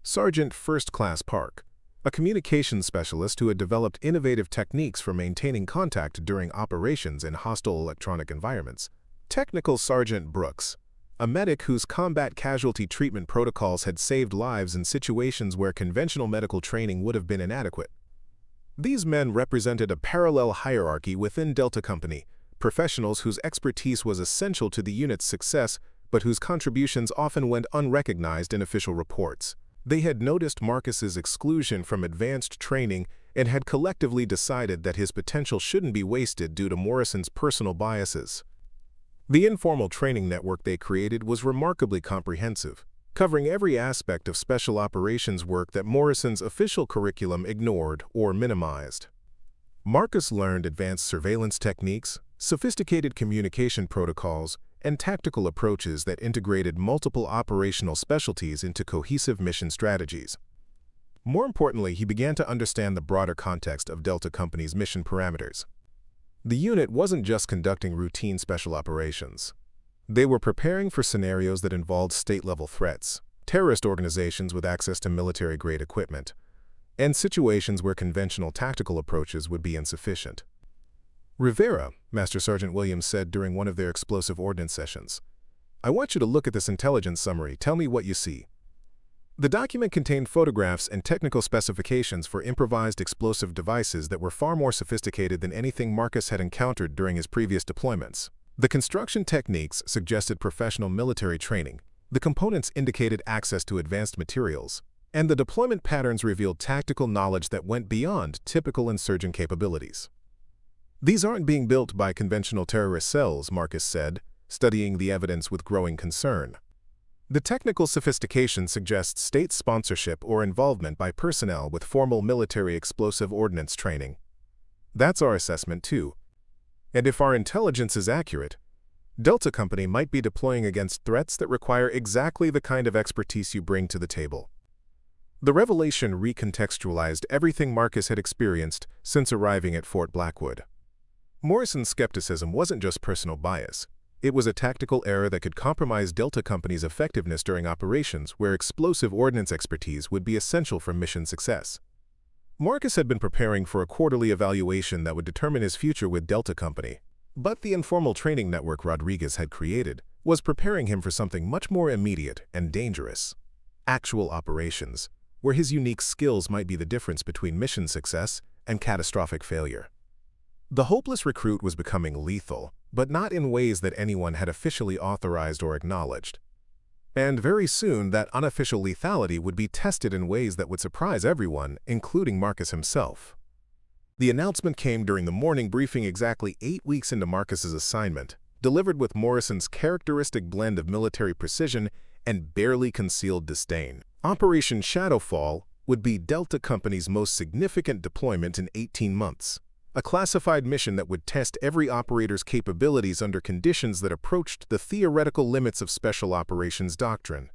Sergeant First Class Park, a communications specialist who had developed innovative techniques for maintaining contact during operations in hostile electronic environments. Technical Sergeant Brooks, a medic whose combat casualty treatment protocols had saved lives in situations where conventional medical training would have been inadequate. These men represented a parallel hierarchy within Delta Company, professionals whose expertise was essential to the unit's success, but whose contributions often went unrecognized in official reports. They had noticed Marcus's exclusion from advanced training and had collectively decided that his potential shouldn't be wasted due to Morrison's personal biases. The informal training network they created was remarkably comprehensive, covering every aspect of special operations work that Morrison's official curriculum ignored or minimized. Marcus learned advanced surveillance techniques, sophisticated communication protocols, and tactical approaches that integrated multiple operational specialties into cohesive mission strategies. More importantly, he began to understand the broader context of Delta Company's mission parameters. The unit wasn't just conducting routine special operations. They were preparing for scenarios that involved state-level threats, terrorist organizations with access to military-grade equipment, and situations where conventional tactical approaches would be insufficient. "Rivera," Master Sergeant Williams said during one of their explosive ordnance sessions, "I want you to look at this intelligence summary. Tell me what you see." The document contained photographs and technical specifications for improvised explosive devices that were far more sophisticated than anything Marcus had encountered during his previous deployments. The construction techniques suggested professional military training, the components indicated access to advanced materials, and the deployment patterns revealed tactical knowledge that went beyond typical insurgent capabilities. "These aren't being built by conventional terrorist cells," Marcus said, studying the evidence with growing concern. "The technical sophistication suggests state sponsorship or involvement by personnel with formal military explosive ordnance training. That's our assessment too. And if our intelligence is accurate, Delta Company might be deploying against threats that require exactly the kind of expertise you bring to the table. The revelation recontextualized everything Marcus had experienced since arriving at Fort Blackwood. Morrison's skepticism wasn't just personal bias. It was a tactical error that could compromise Delta Company's effectiveness during operations where explosive ordnance expertise would be essential for mission success. Marcus had been preparing for a quarterly evaluation that would determine his future with Delta Company, but the informal training network Rodriguez had created was preparing him for something much more immediate and dangerous: actual operations, where his unique skills might be the difference between mission success and catastrophic failure. The hopeless recruit was becoming lethal, but not in ways that anyone had officially authorized or acknowledged. And very soon, that unofficial lethality would be tested in ways that would surprise everyone, including Marcus himself. The announcement came during the morning briefing exactly 8 weeks into Marcus's assignment, delivered with Morrison's characteristic blend of military precision and barely concealed disdain. Operation Shadowfall would be Delta Company's most significant deployment in 18 months, a classified mission that would test every operator's capabilities under conditions that approached the theoretical limits of special operations doctrine.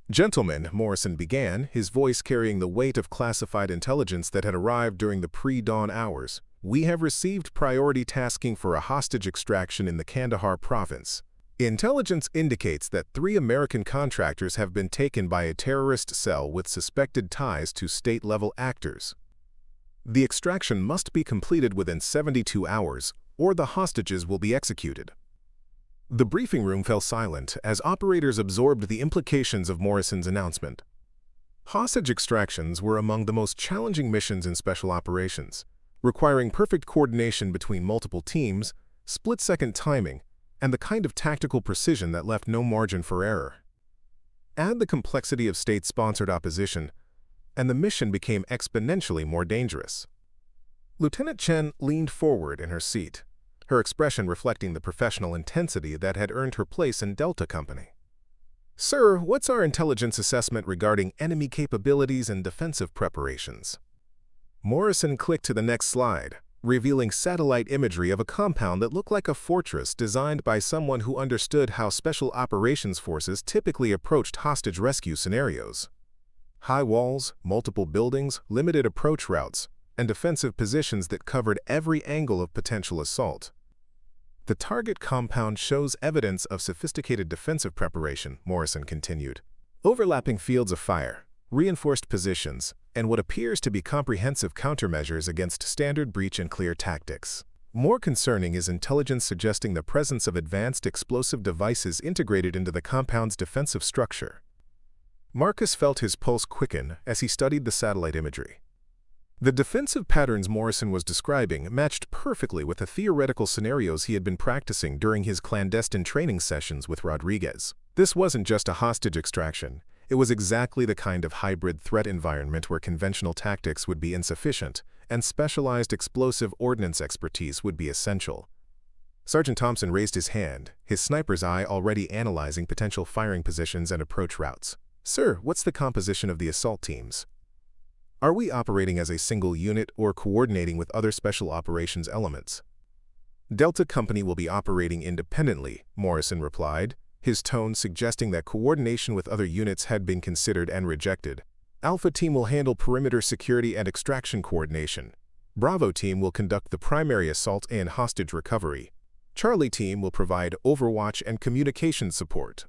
"Gentlemen," Morrison began, his voice carrying the weight of classified intelligence that had arrived during the pre-dawn hours, "we have received priority tasking for a hostage extraction in the Kandahar province. Intelligence indicates that 3 American contractors have been taken by a terrorist cell with suspected ties to state-level actors. The extraction must be completed within 72 hours, or the hostages will be executed." The briefing room fell silent as operators absorbed the implications of Morrison's announcement. Hostage extractions were among the most challenging missions in special operations, requiring perfect coordination between multiple teams, split-second timing, and the kind of tactical precision that left no margin for error. Add the complexity of state-sponsored opposition, and the mission became exponentially more dangerous. Lieutenant Chen leaned forward in her seat, her expression reflecting the professional intensity that had earned her place in Delta Company. "Sir, what's our intelligence assessment regarding enemy capabilities and defensive preparations?" Morrison clicked to the next slide, revealing satellite imagery of a compound that looked like a fortress designed by someone who understood how special operations forces typically approached hostage rescue scenarios. High walls, multiple buildings, limited approach routes, and defensive positions that covered every angle of potential assault. "The target compound shows evidence of sophisticated defensive preparation," Morrison continued. "Overlapping fields of fire, reinforced positions, and what appears to be comprehensive countermeasures against standard breach and clear tactics. More concerning is intelligence suggesting the presence of advanced explosive devices integrated into the compound's defensive structure." Marcus felt his pulse quicken as he studied the satellite imagery. The defensive patterns Morrison was describing matched perfectly with the theoretical scenarios he had been practicing during his clandestine training sessions with Rodriguez. This wasn't just a hostage extraction. It was exactly the kind of hybrid threat environment where conventional tactics would be insufficient and specialized explosive ordnance expertise would be essential. Sergeant Thompson raised his hand, his sniper's eye already analyzing potential firing positions and approach routes. "Sir, what's the composition of the assault teams? Are we operating as a single unit or coordinating with other special operations elements?" "Delta Company will be operating independently," Morrison replied, his tone suggesting that coordination with other units had been considered and rejected. "Alpha Team will handle perimeter security and extraction coordination. Bravo Team will conduct the primary assault and hostage recovery. Charlie Team will provide overwatch and communication support."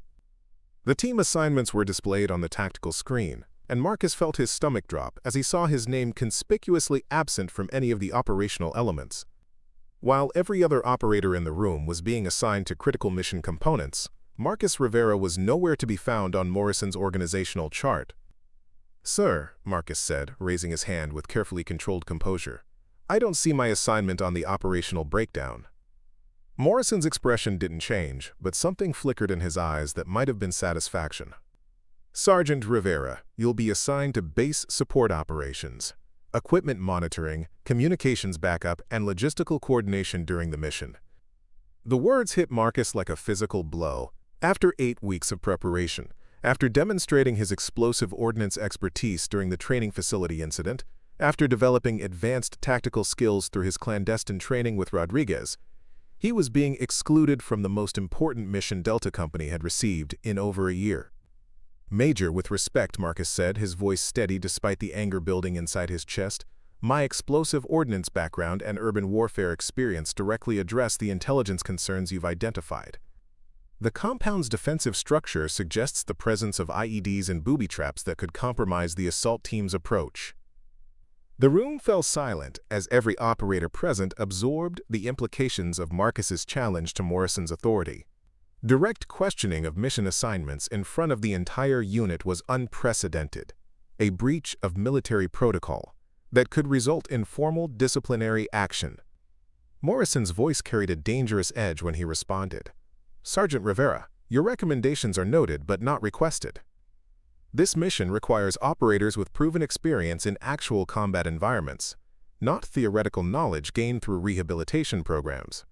The team assignments were displayed on the tactical screen, and Marcus felt his stomach drop as he saw his name conspicuously absent from any of the operational elements. While every other operator in the room was being assigned to critical mission components, Marcus Rivera was nowhere to be found on Morrison's organizational chart. "Sir," Marcus said, raising his hand with carefully controlled composure, "I don't see my assignment on the operational breakdown." Morrison's expression didn't change, but something flickered in his eyes that might have been satisfaction. "Sergeant Rivera, you'll be assigned to base support operations, equipment monitoring, communications backup, and logistical coordination during the mission." The words hit Marcus like a physical blow. After 8 weeks of preparation, after demonstrating his explosive ordnance expertise during the training facility incident, after developing advanced tactical skills through his clandestine training with Rodriguez, He was being excluded from the most important mission Delta Company had received in over a year. "Major, with respect," Marcus said, his voice steady despite the anger building inside his chest, "my explosive ordnance background and urban warfare experience directly address the intelligence concerns you've identified. The compound's defensive structure suggests the presence of IEDs and booby traps that could compromise the assault team's approach." The room fell silent as every operator present absorbed the implications of Marcus's challenge to Morrison's authority. Direct questioning of mission assignments in front of the entire unit was unprecedented, a breach of military protocol that could result in formal disciplinary action. Morrison's voice carried a dangerous edge when he responded. "Sergeant Rivera, your recommendations are noted but not requested. This mission requires operators with proven experience in actual combat environments, not theoretical knowledge gained through rehabilitation programs."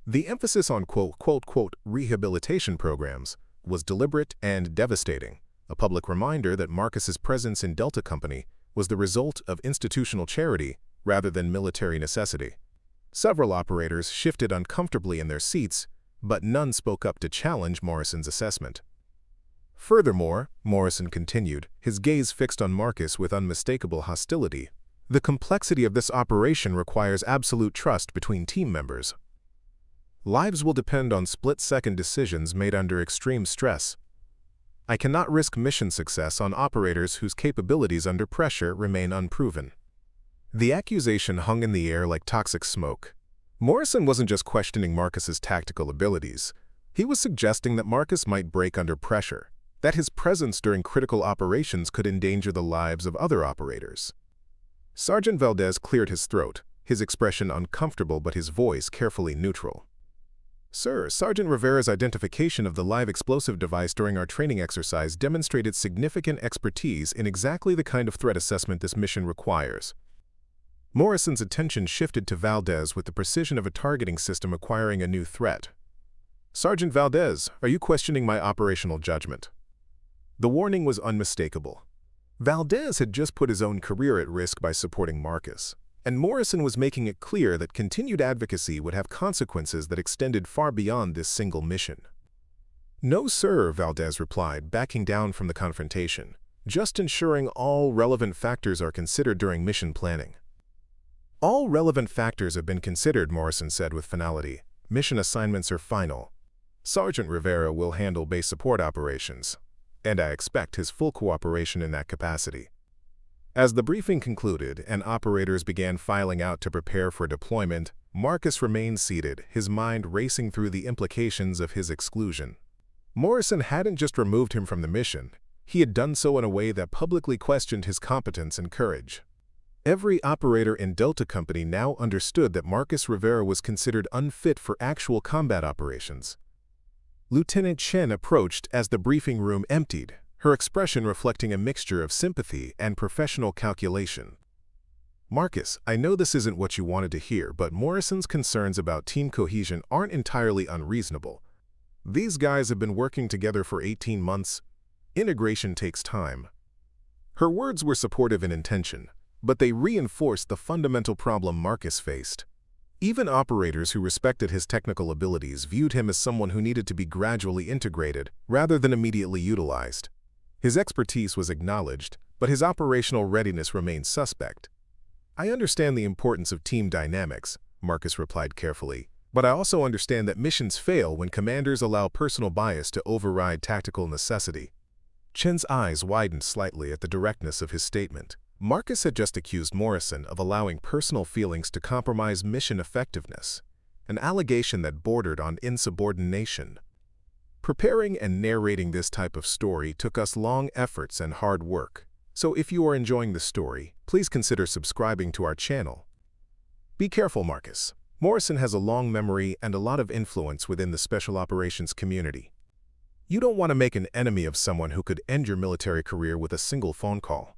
The emphasis on quote, rehabilitation programs was deliberate and devastating, a public reminder that Marcus's presence in Delta Company was the result of institutional charity rather than military necessity. Several operators shifted uncomfortably in their seats, but none spoke up to challenge Morrison's assessment. "Furthermore," Morrison continued, his gaze fixed on Marcus with unmistakable hostility, "the complexity of this operation requires absolute trust between team members. Lives will depend on split-second decisions made under extreme stress. I cannot risk mission success on operators whose capabilities under pressure remain unproven." The accusation hung in the air like toxic smoke. Morrison wasn't just questioning Marcus's tactical abilities. He was suggesting that Marcus might break under pressure, that his presence during critical operations could endanger the lives of other operators. Sergeant Valdez cleared his throat, his expression uncomfortable but his voice carefully neutral. "Sir, Sergeant Rivera's identification of the live explosive device during our training exercise demonstrated significant expertise in exactly the kind of threat assessment this mission requires." Morrison's attention shifted to Valdez with the precision of a targeting system acquiring a new threat. "Sergeant Valdez, are you questioning my operational judgment?" The warning was unmistakable. Valdez had just put his own career at risk by supporting Marcus, and Morrison was making it clear that continued advocacy would have consequences that extended far beyond this single mission. "No, sir," Valdez replied, backing down from the confrontation, "just ensuring all relevant factors are considered during mission planning." "All relevant factors have been considered," Morrison said with finality. "Mission assignments are final. Sergeant Rivera will handle base support operations, and I expect his full cooperation in that capacity." As the briefing concluded and operators began filing out to prepare for deployment, Marcus remained seated, his mind racing through the implications of his exclusion. Morrison hadn't just removed him from the mission, he had done so in a way that publicly questioned his competence and courage. Every operator in Delta Company now understood that Marcus Rivera was considered unfit for actual combat operations. Lieutenant Chen approached as the briefing room emptied, her expression reflecting a mixture of sympathy and professional calculation. "Marcus, I know this isn't what you wanted to hear, but Morrison's concerns about team cohesion aren't entirely unreasonable. These guys have been working together for 18 months. Integration takes time." Her words were supportive in intention, but they reinforced the fundamental problem Marcus faced. Even operators who respected his technical abilities viewed him as someone who needed to be gradually integrated rather than immediately utilized. His expertise was acknowledged, but his operational readiness remained suspect. "I understand the importance of team dynamics," Marcus replied carefully, "but I also understand that missions fail when commanders allow personal bias to override tactical necessity." Chen's eyes widened slightly at the directness of his statement. Marcus had just accused Morrison of allowing personal feelings to compromise mission effectiveness, an allegation that bordered on insubordination. Preparing and narrating this type of story took us long efforts and hard work, so if you are enjoying the story, please consider subscribing to our channel. Be careful, Marcus. Morrison has a long memory and a lot of influence within the special operations community. You don't want to make an enemy of someone who could end your military career with a single phone call.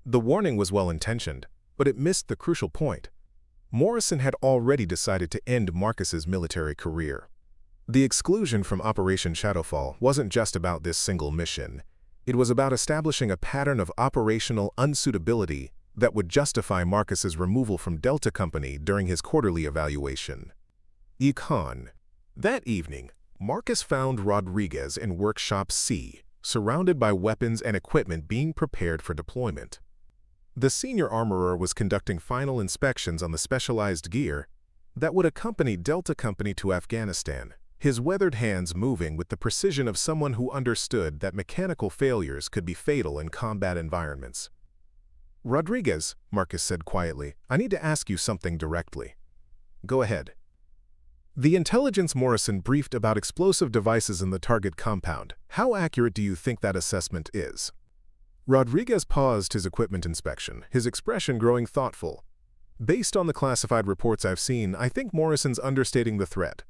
The warning was well-intentioned, but it missed the crucial point. Morrison had already decided to end Marcus's military career. The exclusion from Operation Shadowfall wasn't just about this single mission. It was about establishing a pattern of operational unsuitability that would justify Marcus's removal from Delta Company during his quarterly evaluation. Econ. That evening, Marcus found Rodriguez in Workshop C, surrounded by weapons and equipment being prepared for deployment. The senior armorer was conducting final inspections on the specialized gear that would accompany Delta Company to Afghanistan, his weathered hands moving with the precision of someone who understood that mechanical failures could be fatal in combat environments. "Rodriguez," Marcus said quietly, "I need to ask you something directly." "Go ahead." "The intelligence Morrison briefed about explosive devices in the target compound. How accurate do you think that assessment is?" Rodriguez paused his equipment inspection, his expression growing thoughtful. "Based on the classified reports I've seen, I think Morrison's understating the threat.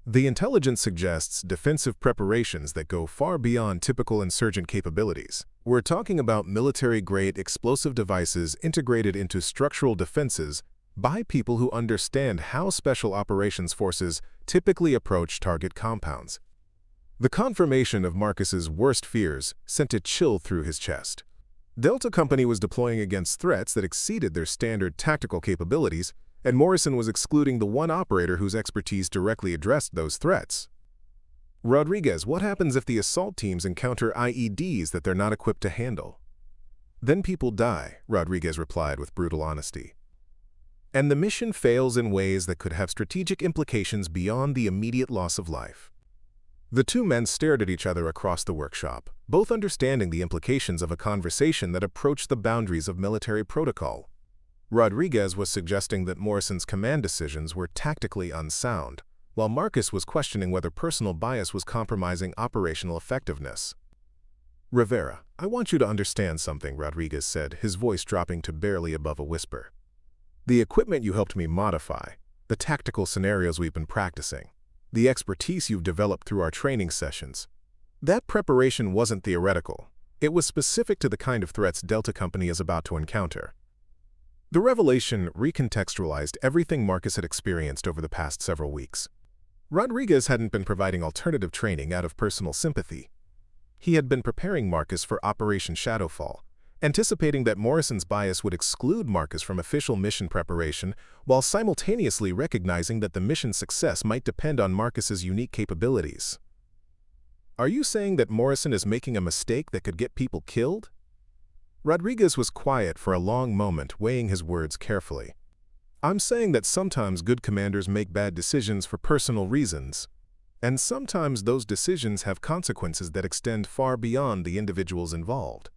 The intelligence suggests defensive preparations that go far beyond typical insurgent capabilities. We're talking about military-grade explosive devices integrated into structural defenses by people who understand how special operations forces typically approach target compounds." The confirmation of Marcus's worst fears sent a chill through his chest. Delta Company was deploying against threats that exceeded their standard tactical capabilities, and Morrison was excluding the one operator whose expertise directly addressed those threats. "Rodriguez, what happens if the assault teams encounter IEDs that they're not equipped to handle?" "Then people die," Rodriguez replied with brutal honesty. "And the mission fails in ways that could have strategic implications beyond the immediate loss of life." The two men stared at each other across the workshop, both understanding the implications of a conversation that approached the boundaries of military protocol. Rodriguez was suggesting that Morrison's command decisions were tactically unsound, while Marcus was questioning whether personal bias was compromising operational effectiveness. "Rivera, I want you to understand something," Rodriguez said, his voice dropping to barely above a whisper. "The equipment you helped me modify, the tactical scenarios we've been practicing, the expertise you've developed through our training sessions, that preparation wasn't theoretical. It was specific to the kind of threats Delta Company is about to encounter." The revelation recontextualized everything Marcus had experienced over the past several weeks. Rodriguez hadn't been providing alternative training out of personal sympathy. He had been preparing Marcus for Operation Shadowfall, anticipating that Morrison's bias would exclude Marcus from official mission preparation, while simultaneously recognizing that the mission's success might depend on Marcus's unique capabilities. "Are you saying that Morrison is making a mistake that could get people killed?" Rodriguez was quiet for a long moment, weighing his words carefully. "I'm saying that sometimes good commanders make bad decisions for personal reasons, and sometimes those decisions have consequences that extend far beyond the individuals involved."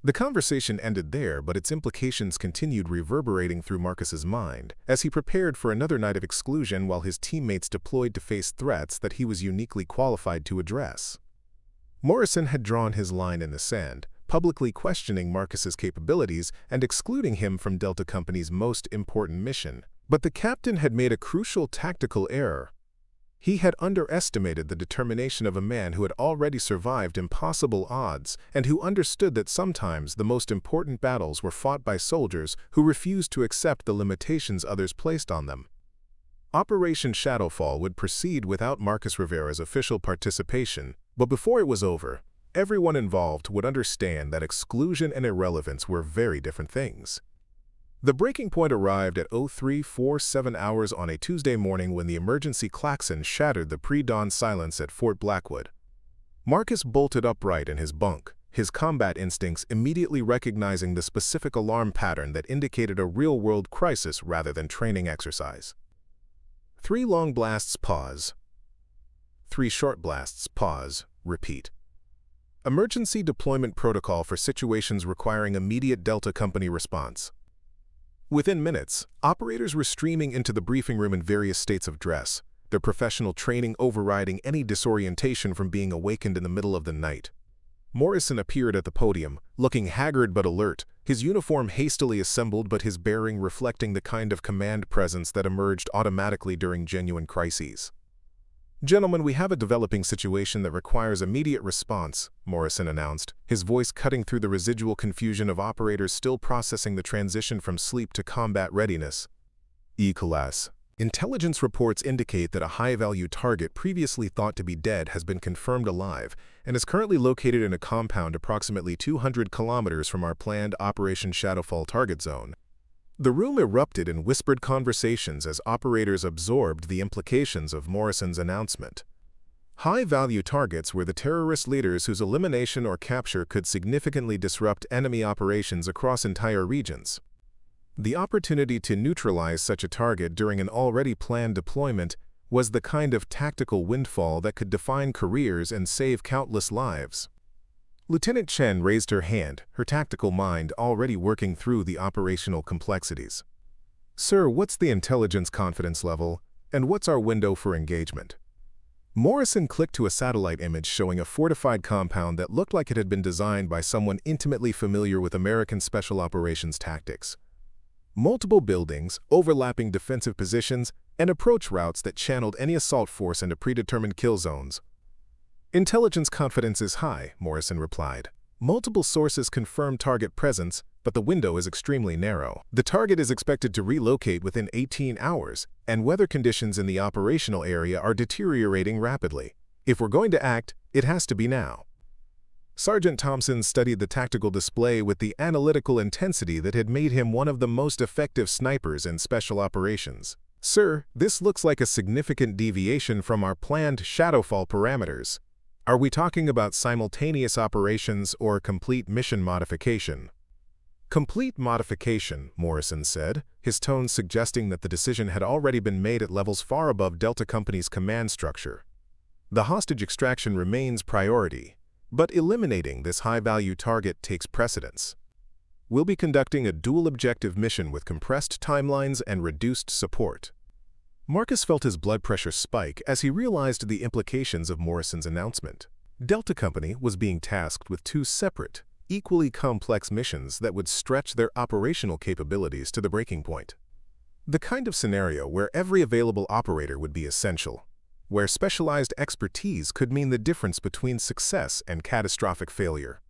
The conversation ended there, but its implications continued reverberating through Marcus's mind as he prepared for another night of exclusion while his teammates deployed to face threats that he was uniquely qualified to address. Morrison had drawn his line in the sand, publicly questioning Marcus's capabilities and excluding him from Delta Company's most important mission. But the captain had made a crucial tactical error. He had underestimated the determination of a man who had already survived impossible odds and who understood that sometimes the most important battles were fought by soldiers who refused to accept the limitations others placed on them. Operation Shadowfall would proceed without Marcus Rivera's official participation, but before it was over, everyone involved would understand that exclusion and irrelevance were very different things. The breaking point arrived at 0347 hours on a Tuesday morning when the emergency klaxon shattered the pre-dawn silence at Fort Blackwood. Marcus bolted upright in his bunk, his combat instincts immediately recognizing the specific alarm pattern that indicated a real-world crisis rather than training exercise. 3 long blasts, pause. 3 short blasts, pause, repeat. Emergency deployment protocol for situations requiring immediate Delta Company response. Within minutes, operators were streaming into the briefing room in various states of dress, their professional training overriding any disorientation from being awakened in the middle of the night. Morrison appeared at the podium, looking haggard but alert, his uniform hastily assembled but his bearing reflecting the kind of command presence that emerged automatically during genuine crises. "Gentlemen, we have a developing situation that requires immediate response," Morrison announced, his voice cutting through the residual confusion of operators still processing the transition from sleep to combat readiness. E-class. Intelligence reports indicate that a high-value target previously thought to be dead has been confirmed alive and is currently located in a compound approximately 200 kilometers from our planned Operation Shadowfall target zone. The room erupted in whispered conversations as operators absorbed the implications of Morrison's announcement. High-value targets were the terrorist leaders whose elimination or capture could significantly disrupt enemy operations across entire regions. The opportunity to neutralize such a target during an already planned deployment was the kind of tactical windfall that could define careers and save countless lives. Lieutenant Chen raised her hand, her tactical mind already working through the operational complexities. "Sir, what's the intelligence confidence level, and what's our window for engagement?" Morrison clicked to a satellite image showing a fortified compound that looked like it had been designed by someone intimately familiar with American special operations tactics. Multiple buildings, overlapping defensive positions, and approach routes that channeled any assault force into predetermined kill zones. "Intelligence confidence is high," Morrison replied. "Multiple sources confirm target presence, but the window is extremely narrow. The target is expected to relocate within 18 hours, and weather conditions in the operational area are deteriorating rapidly. If we're going to act, it has to be now." Sergeant Thompson studied the tactical display with the analytical intensity that had made him one of the most effective snipers in special operations. "Sir, this looks like a significant deviation from our planned shadowfall parameters. Are we talking about simultaneous operations or complete mission modification?" "Complete modification," Morrison said, his tone suggesting that the decision had already been made at levels far above Delta Company's command structure. "The hostage extraction remains priority, but eliminating this high-value target takes precedence. We'll be conducting a dual-objective mission with compressed timelines and reduced support." Marcus felt his blood pressure spike as he realized the implications of Morrison's announcement. Delta Company was being tasked with two separate, equally complex missions that would stretch their operational capabilities to the breaking point. The kind of scenario where every available operator would be essential, where specialized expertise could mean the difference between success and catastrophic failure.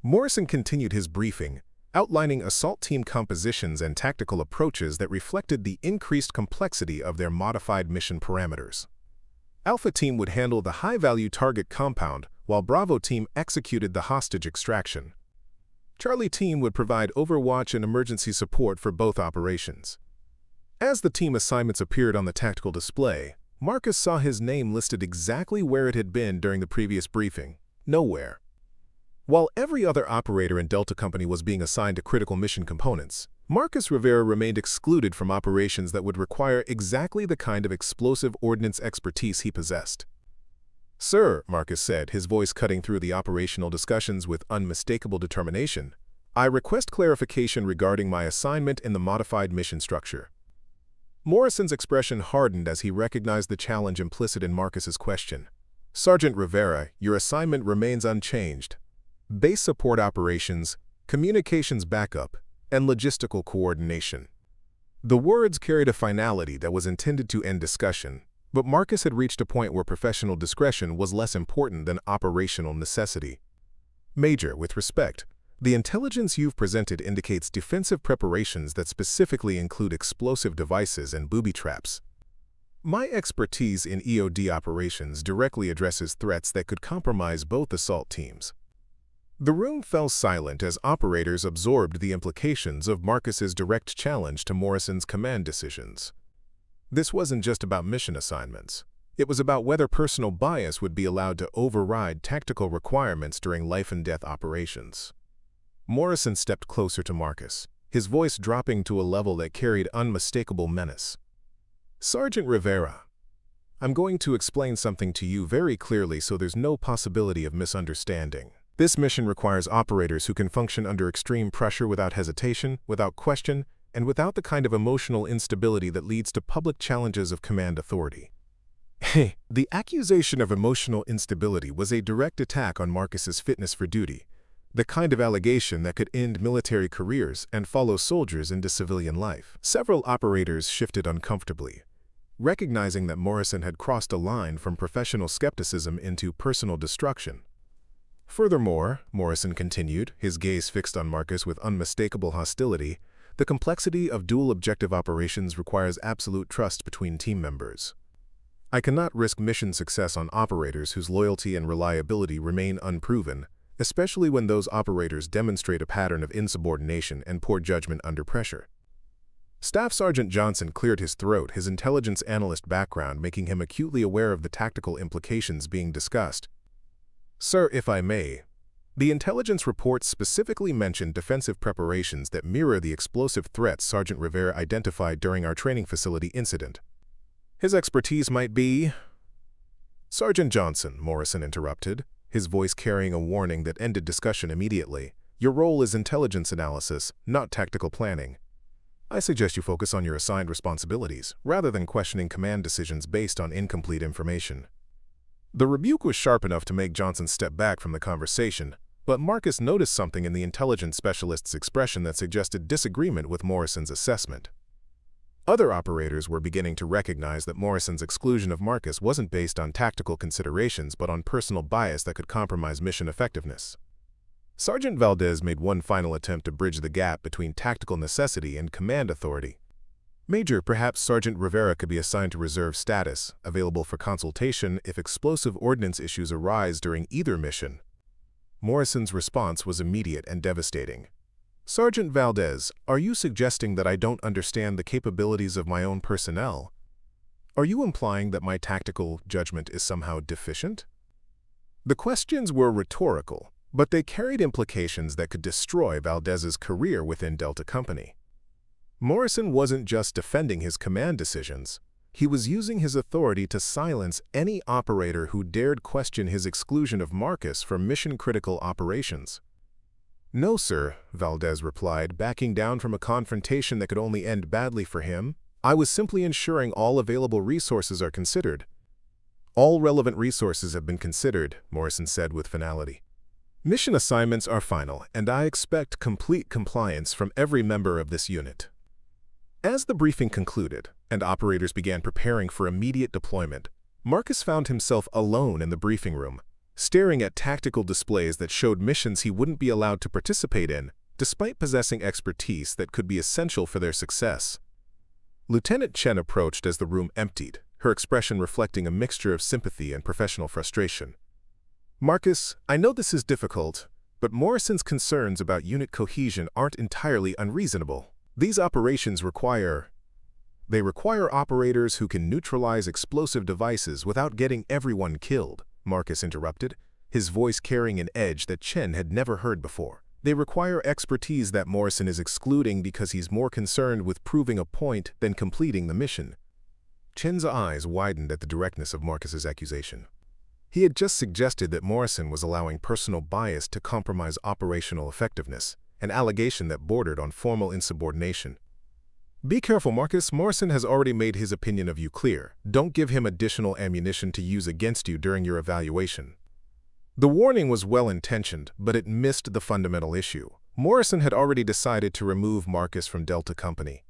Morrison continued his briefing, outlining assault team compositions and tactical approaches that reflected the increased complexity of their modified mission parameters. Alpha Team would handle the high-value target compound, while Bravo Team executed the hostage extraction. Charlie Team would provide overwatch and emergency support for both operations. As the team assignments appeared on the tactical display, Marcus saw his name listed exactly where it had been during the previous briefing: nowhere. While every other operator in Delta Company was being assigned to critical mission components, Marcus Rivera remained excluded from operations that would require exactly the kind of explosive ordnance expertise he possessed. "Sir," Marcus said, his voice cutting through the operational discussions with unmistakable determination, "I request clarification regarding my assignment in the modified mission structure." Morrison's expression hardened as he recognized the challenge implicit in Marcus's question. "Sergeant Rivera, your assignment remains unchanged. Base support operations, communications backup, and logistical coordination." The words carried a finality that was intended to end discussion, but Marcus had reached a point where professional discretion was less important than operational necessity. "Major, with respect, the intelligence you've presented indicates defensive preparations that specifically include explosive devices and booby traps. My expertise in EOD operations directly addresses threats that could compromise both assault teams." The room fell silent as operators absorbed the implications of Marcus's direct challenge to Morrison's command decisions. This wasn't just about mission assignments. It was about whether personal bias would be allowed to override tactical requirements during life-and-death operations. Morrison stepped closer to Marcus, his voice dropping to a level that carried unmistakable menace. "Sergeant Rivera, I'm going to explain something to you very clearly so there's no possibility of misunderstanding. This mission requires operators who can function under extreme pressure without hesitation, without question, and without the kind of emotional instability that leads to public challenges of command authority." The accusation of emotional instability was a direct attack on Marcus's fitness for duty, the kind of allegation that could end military careers and follow soldiers into civilian life. Several operators shifted uncomfortably, recognizing that Morrison had crossed a line from professional skepticism into personal destruction. "Furthermore," Morrison continued, his gaze fixed on Marcus with unmistakable hostility, "the complexity of dual-objective operations requires absolute trust between team members. I cannot risk mission success on operators whose loyalty and reliability remain unproven, especially when those operators demonstrate a pattern of insubordination and poor judgment under pressure." Staff Sergeant Johnson cleared his throat, his intelligence analyst background making him acutely aware of the tactical implications being discussed. Sir, if I may, the intelligence reports specifically mentioned defensive preparations that mirror the explosive threats Sergeant Rivera identified during our training facility incident. His expertise might be— Sergeant Johnson, Morrison interrupted, his voice carrying a warning that ended discussion immediately. Your role is intelligence analysis, not tactical planning. I suggest you focus on your assigned responsibilities, rather than questioning command decisions based on incomplete information. The rebuke was sharp enough to make Johnson step back from the conversation, but Marcus noticed something in the intelligence specialist's expression that suggested disagreement with Morrison's assessment. Other operators were beginning to recognize that Morrison's exclusion of Marcus wasn't based on tactical considerations but on personal bias that could compromise mission effectiveness. Sergeant Valdez made one final attempt to bridge the gap between tactical necessity and command authority. Major, perhaps Sergeant Rivera could be assigned to reserve status, available for consultation if explosive ordnance issues arise during either mission. Morrison's response was immediate and devastating. Sergeant Valdez, are you suggesting that I don't understand the capabilities of my own personnel? Are you implying that my tactical judgment is somehow deficient? The questions were rhetorical, but they carried implications that could destroy Valdez's career within Delta Company. Morrison wasn't just defending his command decisions. He was using his authority to silence any operator who dared question his exclusion of Marcus from mission-critical operations. No, sir, Valdez replied, backing down from a confrontation that could only end badly for him. I was simply ensuring all available resources are considered. All relevant resources have been considered, Morrison said with finality. Mission assignments are final, and I expect complete compliance from every member of this unit. As the briefing concluded, and operators began preparing for immediate deployment, Marcus found himself alone in the briefing room, staring at tactical displays that showed missions he wouldn't be allowed to participate in, despite possessing expertise that could be essential for their success. Lieutenant Chen approached as the room emptied, her expression reflecting a mixture of sympathy and professional frustration. Marcus, I know this is difficult, but Morrison's concerns about unit cohesion aren't entirely unreasonable. These operations require operators who can neutralize explosive devices without getting everyone killed, Marcus interrupted, his voice carrying an edge that Chen had never heard before. They require expertise that Morrison is excluding because he's more concerned with proving a point than completing the mission. Chen's eyes widened at the directness of Marcus's accusation. He had just suggested that Morrison was allowing personal bias to compromise operational effectiveness, an allegation that bordered on formal insubordination. Be careful, Marcus. Morrison has already made his opinion of you clear. Don't give him additional ammunition to use against you during your evaluation. The warning was well-intentioned, but it missed the fundamental issue. Morrison had already decided to remove Marcus from Delta Company.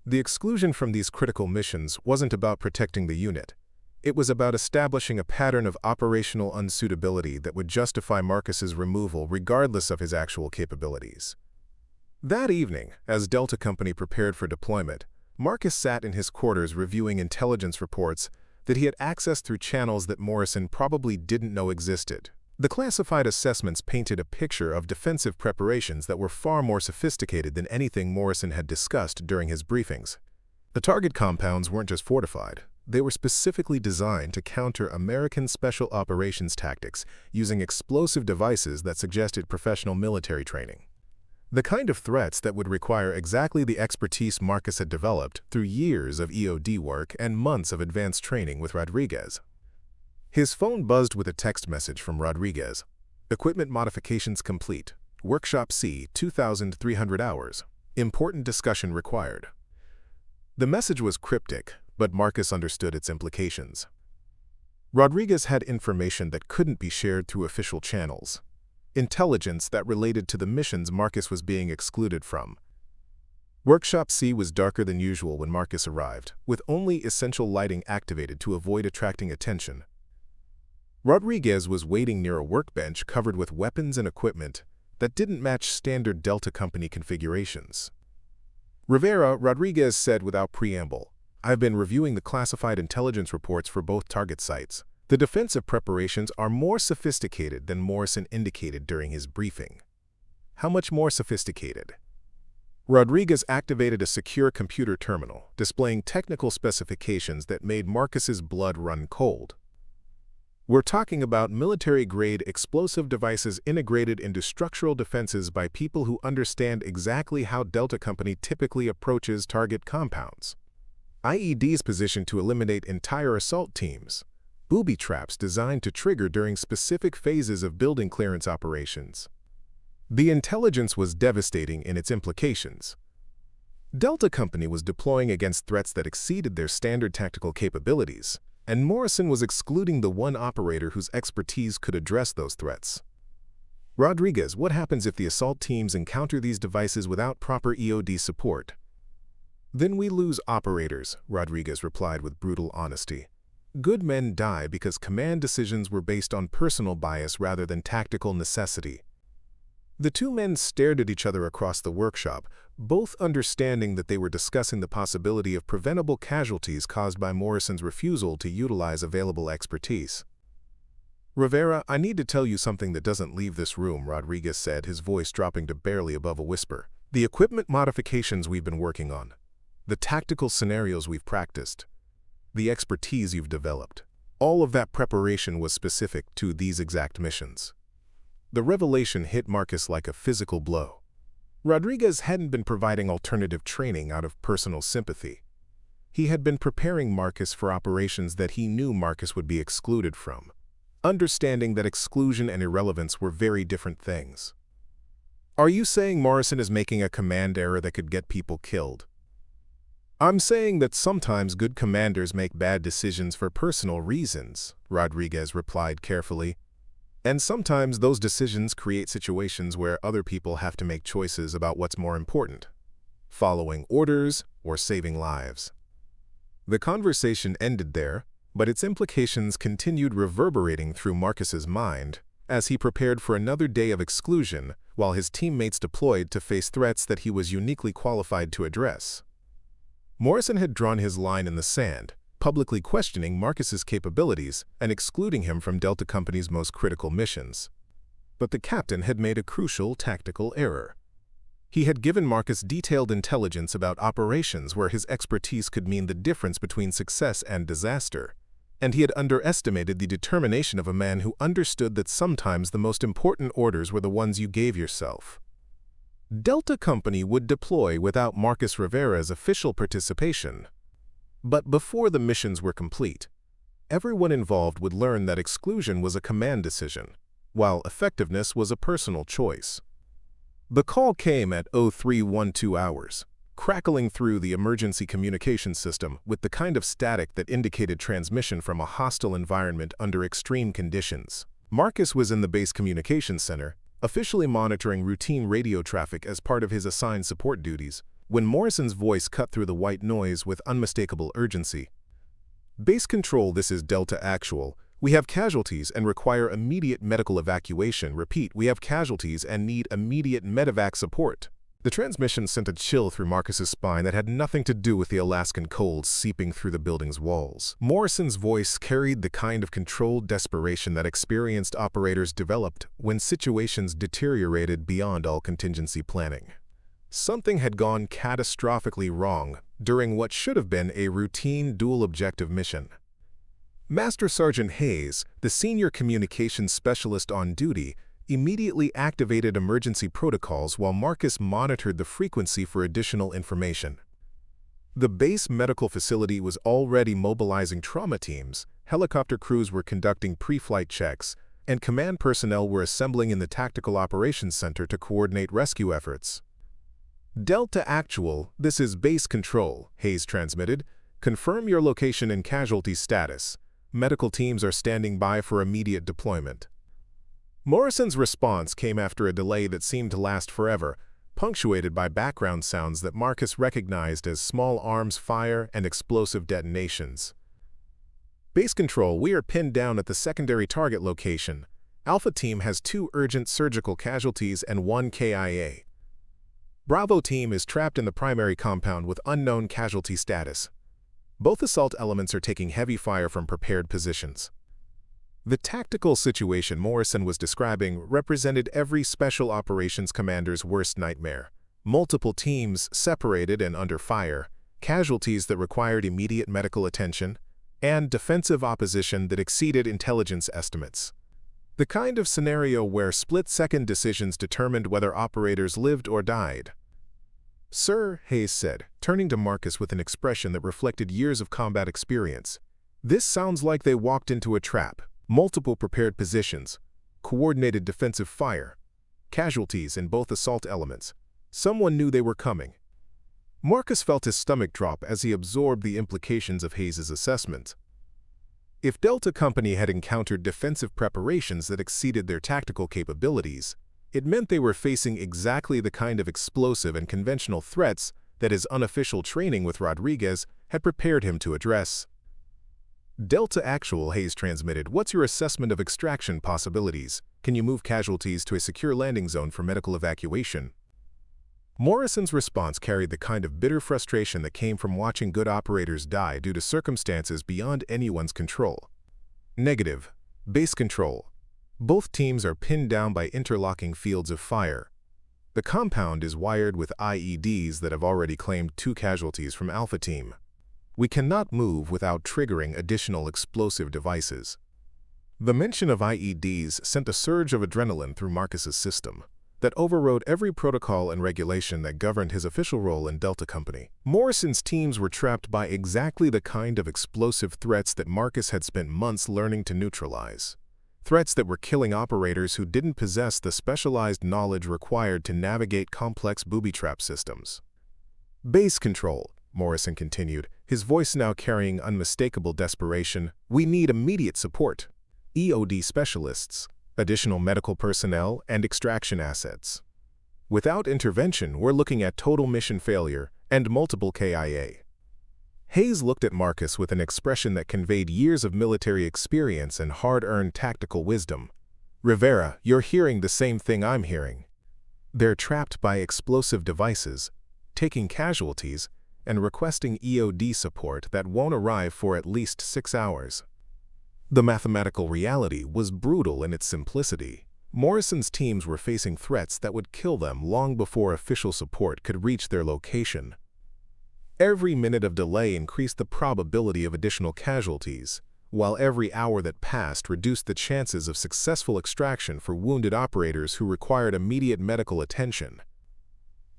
The exclusion from these critical missions wasn't about protecting the unit. It was about establishing a pattern of operational unsuitability that would justify Marcus's removal regardless of his actual capabilities. That evening, as Delta Company prepared for deployment, Marcus sat in his quarters reviewing intelligence reports that he had accessed through channels that Morrison probably didn't know existed. The classified assessments painted a picture of defensive preparations that were far more sophisticated than anything Morrison had discussed during his briefings. The target compounds weren't just fortified. They were specifically designed to counter American special operations tactics using explosive devices that suggested professional military training. The kind of threats that would require exactly the expertise Marcus had developed through years of EOD work and months of advanced training with Rodriguez. His phone buzzed with a text message from Rodriguez. Equipment modifications complete. Workshop C, 2,300 hours. Important discussion required. The message was cryptic, but Marcus understood its implications. Rodriguez had information that couldn't be shared through official channels. Intelligence that related to the missions Marcus was being excluded from. Workshop C was darker than usual when Marcus arrived, with only essential lighting activated to avoid attracting attention. Rodriguez was waiting near a workbench covered with weapons and equipment that didn't match standard Delta Company configurations. Rivera, Rodriguez said without preamble, I've been reviewing the classified intelligence reports for both target sites. The defensive preparations are more sophisticated than Morrison indicated during his briefing. How much more sophisticated? Rodriguez activated a secure computer terminal, displaying technical specifications that made Marcus's blood run cold. We're talking about military-grade explosive devices integrated into structural defenses by people who understand exactly how Delta Company typically approaches target compounds. IEDs positioned to eliminate entire assault teams. Booby traps designed to trigger during specific phases of building clearance operations. The intelligence was devastating in its implications. Delta Company was deploying against threats that exceeded their standard tactical capabilities, and Morrison was excluding the one operator whose expertise could address those threats. Rodriguez, what happens if the assault teams encounter these devices without proper EOD support? Then we lose operators, Rodriguez replied with brutal honesty. Good men die because command decisions were based on personal bias rather than tactical necessity. The two men stared at each other across the workshop, both understanding that they were discussing the possibility of preventable casualties caused by Morrison's refusal to utilize available expertise. Rivera, I need to tell you something that doesn't leave this room, Rodriguez said, his voice dropping to barely above a whisper. The equipment modifications we've been working on, the tactical scenarios we've practiced, the expertise you've developed, all of that preparation was specific to these exact missions. The revelation hit Marcus like a physical blow. Rodriguez hadn't been providing alternative training out of personal sympathy. He had been preparing Marcus for operations that he knew Marcus would be excluded from, understanding that exclusion and irrelevance were very different things. Are you saying Morrison is making a command error that could get people killed? I'm saying that sometimes good commanders make bad decisions for personal reasons, Rodriguez replied carefully. And sometimes those decisions create situations where other people have to make choices about what's more important, following orders or saving lives. The conversation ended there, but its implications continued reverberating through Marcus's mind as he prepared for another day of exclusion while his teammates deployed to face threats that he was uniquely qualified to address. Morrison had drawn his line in the sand, publicly questioning Marcus's capabilities and excluding him from Delta Company's most critical missions. But the captain had made a crucial tactical error. He had given Marcus detailed intelligence about operations where his expertise could mean the difference between success and disaster, and he had underestimated the determination of a man who understood that sometimes the most important orders were the ones you gave yourself. Delta Company would deploy without Marcus Rivera's official participation. But before the missions were complete, everyone involved would learn that exclusion was a command decision, while effectiveness was a personal choice. The call came at 0312 hours, crackling through the emergency communication system with the kind of static that indicated transmission from a hostile environment under extreme conditions. Marcus was in the base communications center, officially monitoring routine radio traffic as part of his assigned support duties, when Morrison's voice cut through the white noise with unmistakable urgency. Base Control, this is Delta Actual. We have casualties and require immediate medical evacuation. Repeat, we have casualties and need immediate medevac support. The transmission sent a chill through Marcus's spine that had nothing to do with the Alaskan cold seeping through the building's walls. Morrison's voice carried the kind of controlled desperation that experienced operators developed when situations deteriorated beyond all contingency planning. Something had gone catastrophically wrong during what should have been a routine dual-objective mission. Master Sergeant Hayes, the senior communications specialist on duty, immediately activated emergency protocols while Marcus monitored the frequency for additional information. The base medical facility was already mobilizing trauma teams, helicopter crews were conducting pre-flight checks, and command personnel were assembling in the Tactical Operations Center to coordinate rescue efforts. Delta Actual, this is Base Control, Hayes transmitted. Confirm your location and casualty status. Medical teams are standing by for immediate deployment. Morrison's response came after a delay that seemed to last forever, punctuated by background sounds that Marcus recognized as small arms fire and explosive detonations. Base Control, we are pinned down at the secondary target location. Alpha Team has 2 urgent surgical casualties and 1 KIA. Bravo Team is trapped in the primary compound with unknown casualty status. Both assault elements are taking heavy fire from prepared positions. The tactical situation Morrison was describing represented every Special Operations commander's worst nightmare. multiple teams separated and under fire, casualties that required immediate medical attention, and defensive opposition that exceeded intelligence estimates. The kind of scenario where split-second decisions determined whether operators lived or died. "Sir," Hayes said, turning to Marcus with an expression that reflected years of combat experience, "this sounds like they walked into a trap. Multiple prepared positions, coordinated defensive fire, casualties in both assault elements. Someone knew they were coming." Marcus felt his stomach drop as he absorbed the implications of Hayes's assessment. If Delta Company had encountered defensive preparations that exceeded their tactical capabilities, it meant they were facing exactly the kind of explosive and conventional threats that his unofficial training with Rodriguez had prepared him to address. "Delta Actual," Hayes transmitted, "what's your assessment of extraction possibilities? Can you move casualties to a secure landing zone for medical evacuation?" Morrison's response carried the kind of bitter frustration that came from watching good operators die due to circumstances beyond anyone's control. "Negative. Base control. Both teams are pinned down by interlocking fields of fire. The compound is wired with IEDs that have already claimed 2 casualties from Alpha Team. We cannot move without triggering additional explosive devices." The mention of IEDs sent a surge of adrenaline through Marcus's system that overrode every protocol and regulation that governed his official role in Delta Company. Morrison's teams were trapped by exactly the kind of explosive threats that Marcus had spent months learning to neutralize. Threats that were killing operators who didn't possess the specialized knowledge required to navigate complex booby-trap systems. "Base control," Morrison continued, his voice now carrying unmistakable desperation. "We need immediate support. EOD specialists, additional medical personnel, and extraction assets. Without intervention, we're looking at total mission failure and multiple KIA." Hayes looked at Marcus with an expression that conveyed years of military experience and hard-earned tactical wisdom. "Rivera, you're hearing the same thing I'm hearing. They're trapped by explosive devices, taking casualties, and requesting EOD support that won't arrive for at least 6 hours." The mathematical reality was brutal in its simplicity. Morrison's teams were facing threats that would kill them long before official support could reach their location. Every minute of delay increased the probability of additional casualties, while every hour that passed reduced the chances of successful extraction for wounded operators who required immediate medical attention.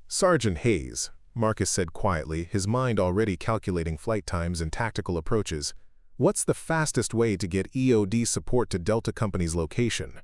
"Sergeant Hayes," Marcus said quietly, his mind already calculating flight times and tactical approaches, "what's the fastest way to get EOD support to Delta Company's location?"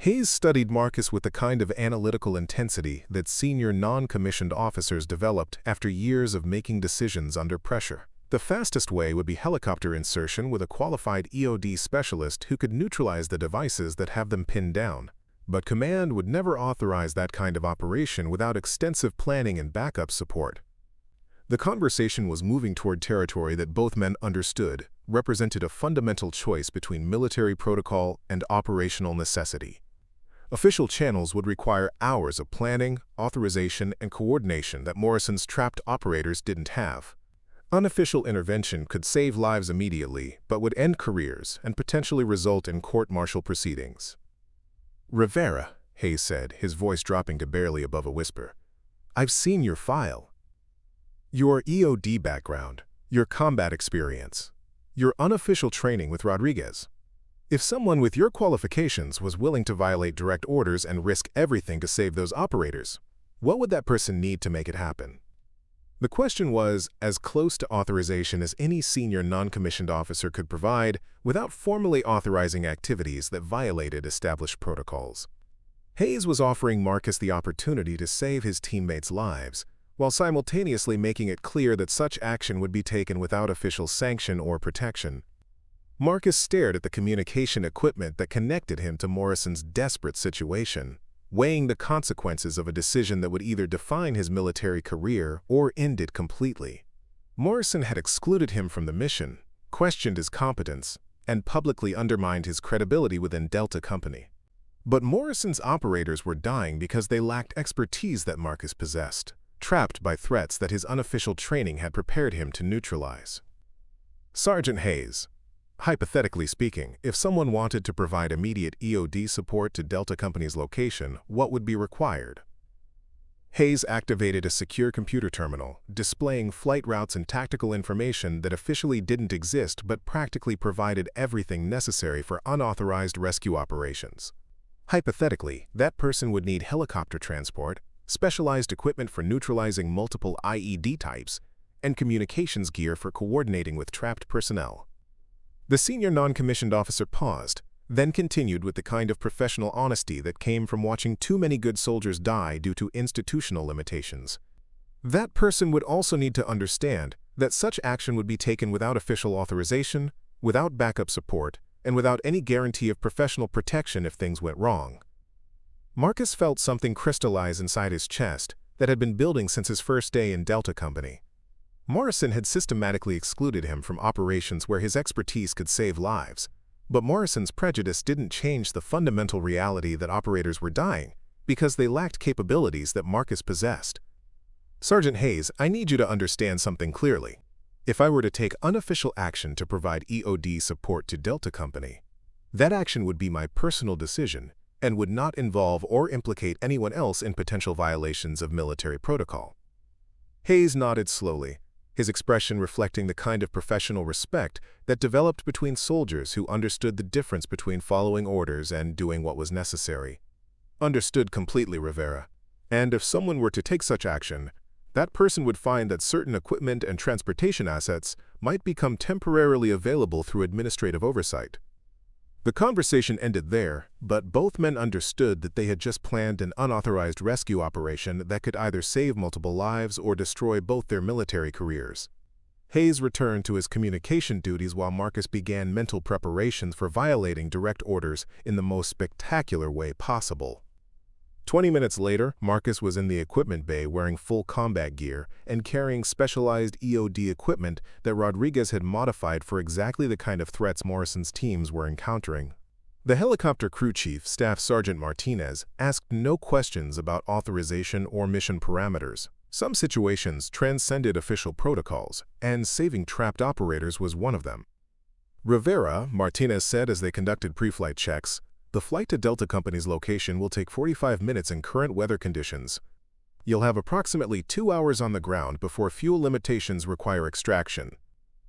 Hayes studied Marcus with the kind of analytical intensity that senior non-commissioned officers developed after years of making decisions under pressure. "The fastest way would be helicopter insertion with a qualified EOD specialist who could neutralize the devices that have them pinned down. But command would never authorize that kind of operation without extensive planning and backup support." The conversation was moving toward territory that both men understood represented a fundamental choice between military protocol and operational necessity. Official channels would require hours of planning, authorization, and coordination that Morrison's trapped operators didn't have. Unofficial intervention could save lives immediately, but would end careers and potentially result in court-martial proceedings. "Rivera," Hayes said, his voice dropping to barely above a whisper, "I've seen your file. Your EOD background, your combat experience, your unofficial training with Rodriguez. If someone with your qualifications was willing to violate direct orders and risk everything to save those operators, what would that person need to make it happen?" The question was as close to authorization as any senior non-commissioned officer could provide without formally authorizing activities that violated established protocols. Hayes was offering Marcus the opportunity to save his teammates' lives, while simultaneously making it clear that such action would be taken without official sanction or protection. Marcus stared at the communication equipment that connected him to Morrison's desperate situation, weighing the consequences of a decision that would either define his military career or end it completely. Morrison had excluded him from the mission, questioned his competence, and publicly undermined his credibility within Delta Company. But Morrison's operators were dying because they lacked expertise that Marcus possessed, trapped by threats that his unofficial training had prepared him to neutralize. "Sergeant Hayes, hypothetically speaking, if someone wanted to provide immediate EOD support to Delta Company's location, what would be required?" Hayes activated a secure computer terminal, displaying flight routes and tactical information that officially didn't exist but practically provided everything necessary for unauthorized rescue operations. Hypothetically, that person would need helicopter transport, specialized equipment for neutralizing multiple IED types, and communications gear for coordinating with trapped personnel. The senior non-commissioned officer paused, then continued with the kind of professional honesty that came from watching too many good soldiers die due to institutional limitations. That person would also need to understand that such action would be taken without official authorization, without backup support, and without any guarantee of professional protection if things went wrong. Marcus felt something crystallize inside his chest that had been building since his first day in Delta Company. Morrison had systematically excluded him from operations where his expertise could save lives, but Morrison's prejudice didn't change the fundamental reality that operators were dying because they lacked capabilities that Marcus possessed. Sergeant Hayes, I need you to understand something clearly. If I were to take unofficial action to provide EOD support to Delta Company, that action would be my personal decision and would not involve or implicate anyone else in potential violations of military protocol. Hayes nodded slowly, his expression reflecting the kind of professional respect that developed between soldiers who understood the difference between following orders and doing what was necessary. Understood completely, Rivera. And if someone were to take such action, that person would find that certain equipment and transportation assets might become temporarily available through administrative oversight. The conversation ended there, but both men understood that they had just planned an unauthorized rescue operation that could either save multiple lives or destroy both their military careers. Hayes returned to his communication duties while Marcus began mental preparations for violating direct orders in the most spectacular way possible. 20 minutes later, Marcus was in the equipment bay wearing full combat gear and carrying specialized EOD equipment that Rodriguez had modified for exactly the kind of threats Morrison's teams were encountering. The helicopter crew chief, Staff Sergeant Martinez, asked no questions about authorization or mission parameters. Some situations transcended official protocols, and saving trapped operators was one of them. Rivera, Martinez said as they conducted pre-flight checks, the flight to Delta Company's location will take 45 minutes in current weather conditions. You'll have approximately 2 hours on the ground before fuel limitations require extraction.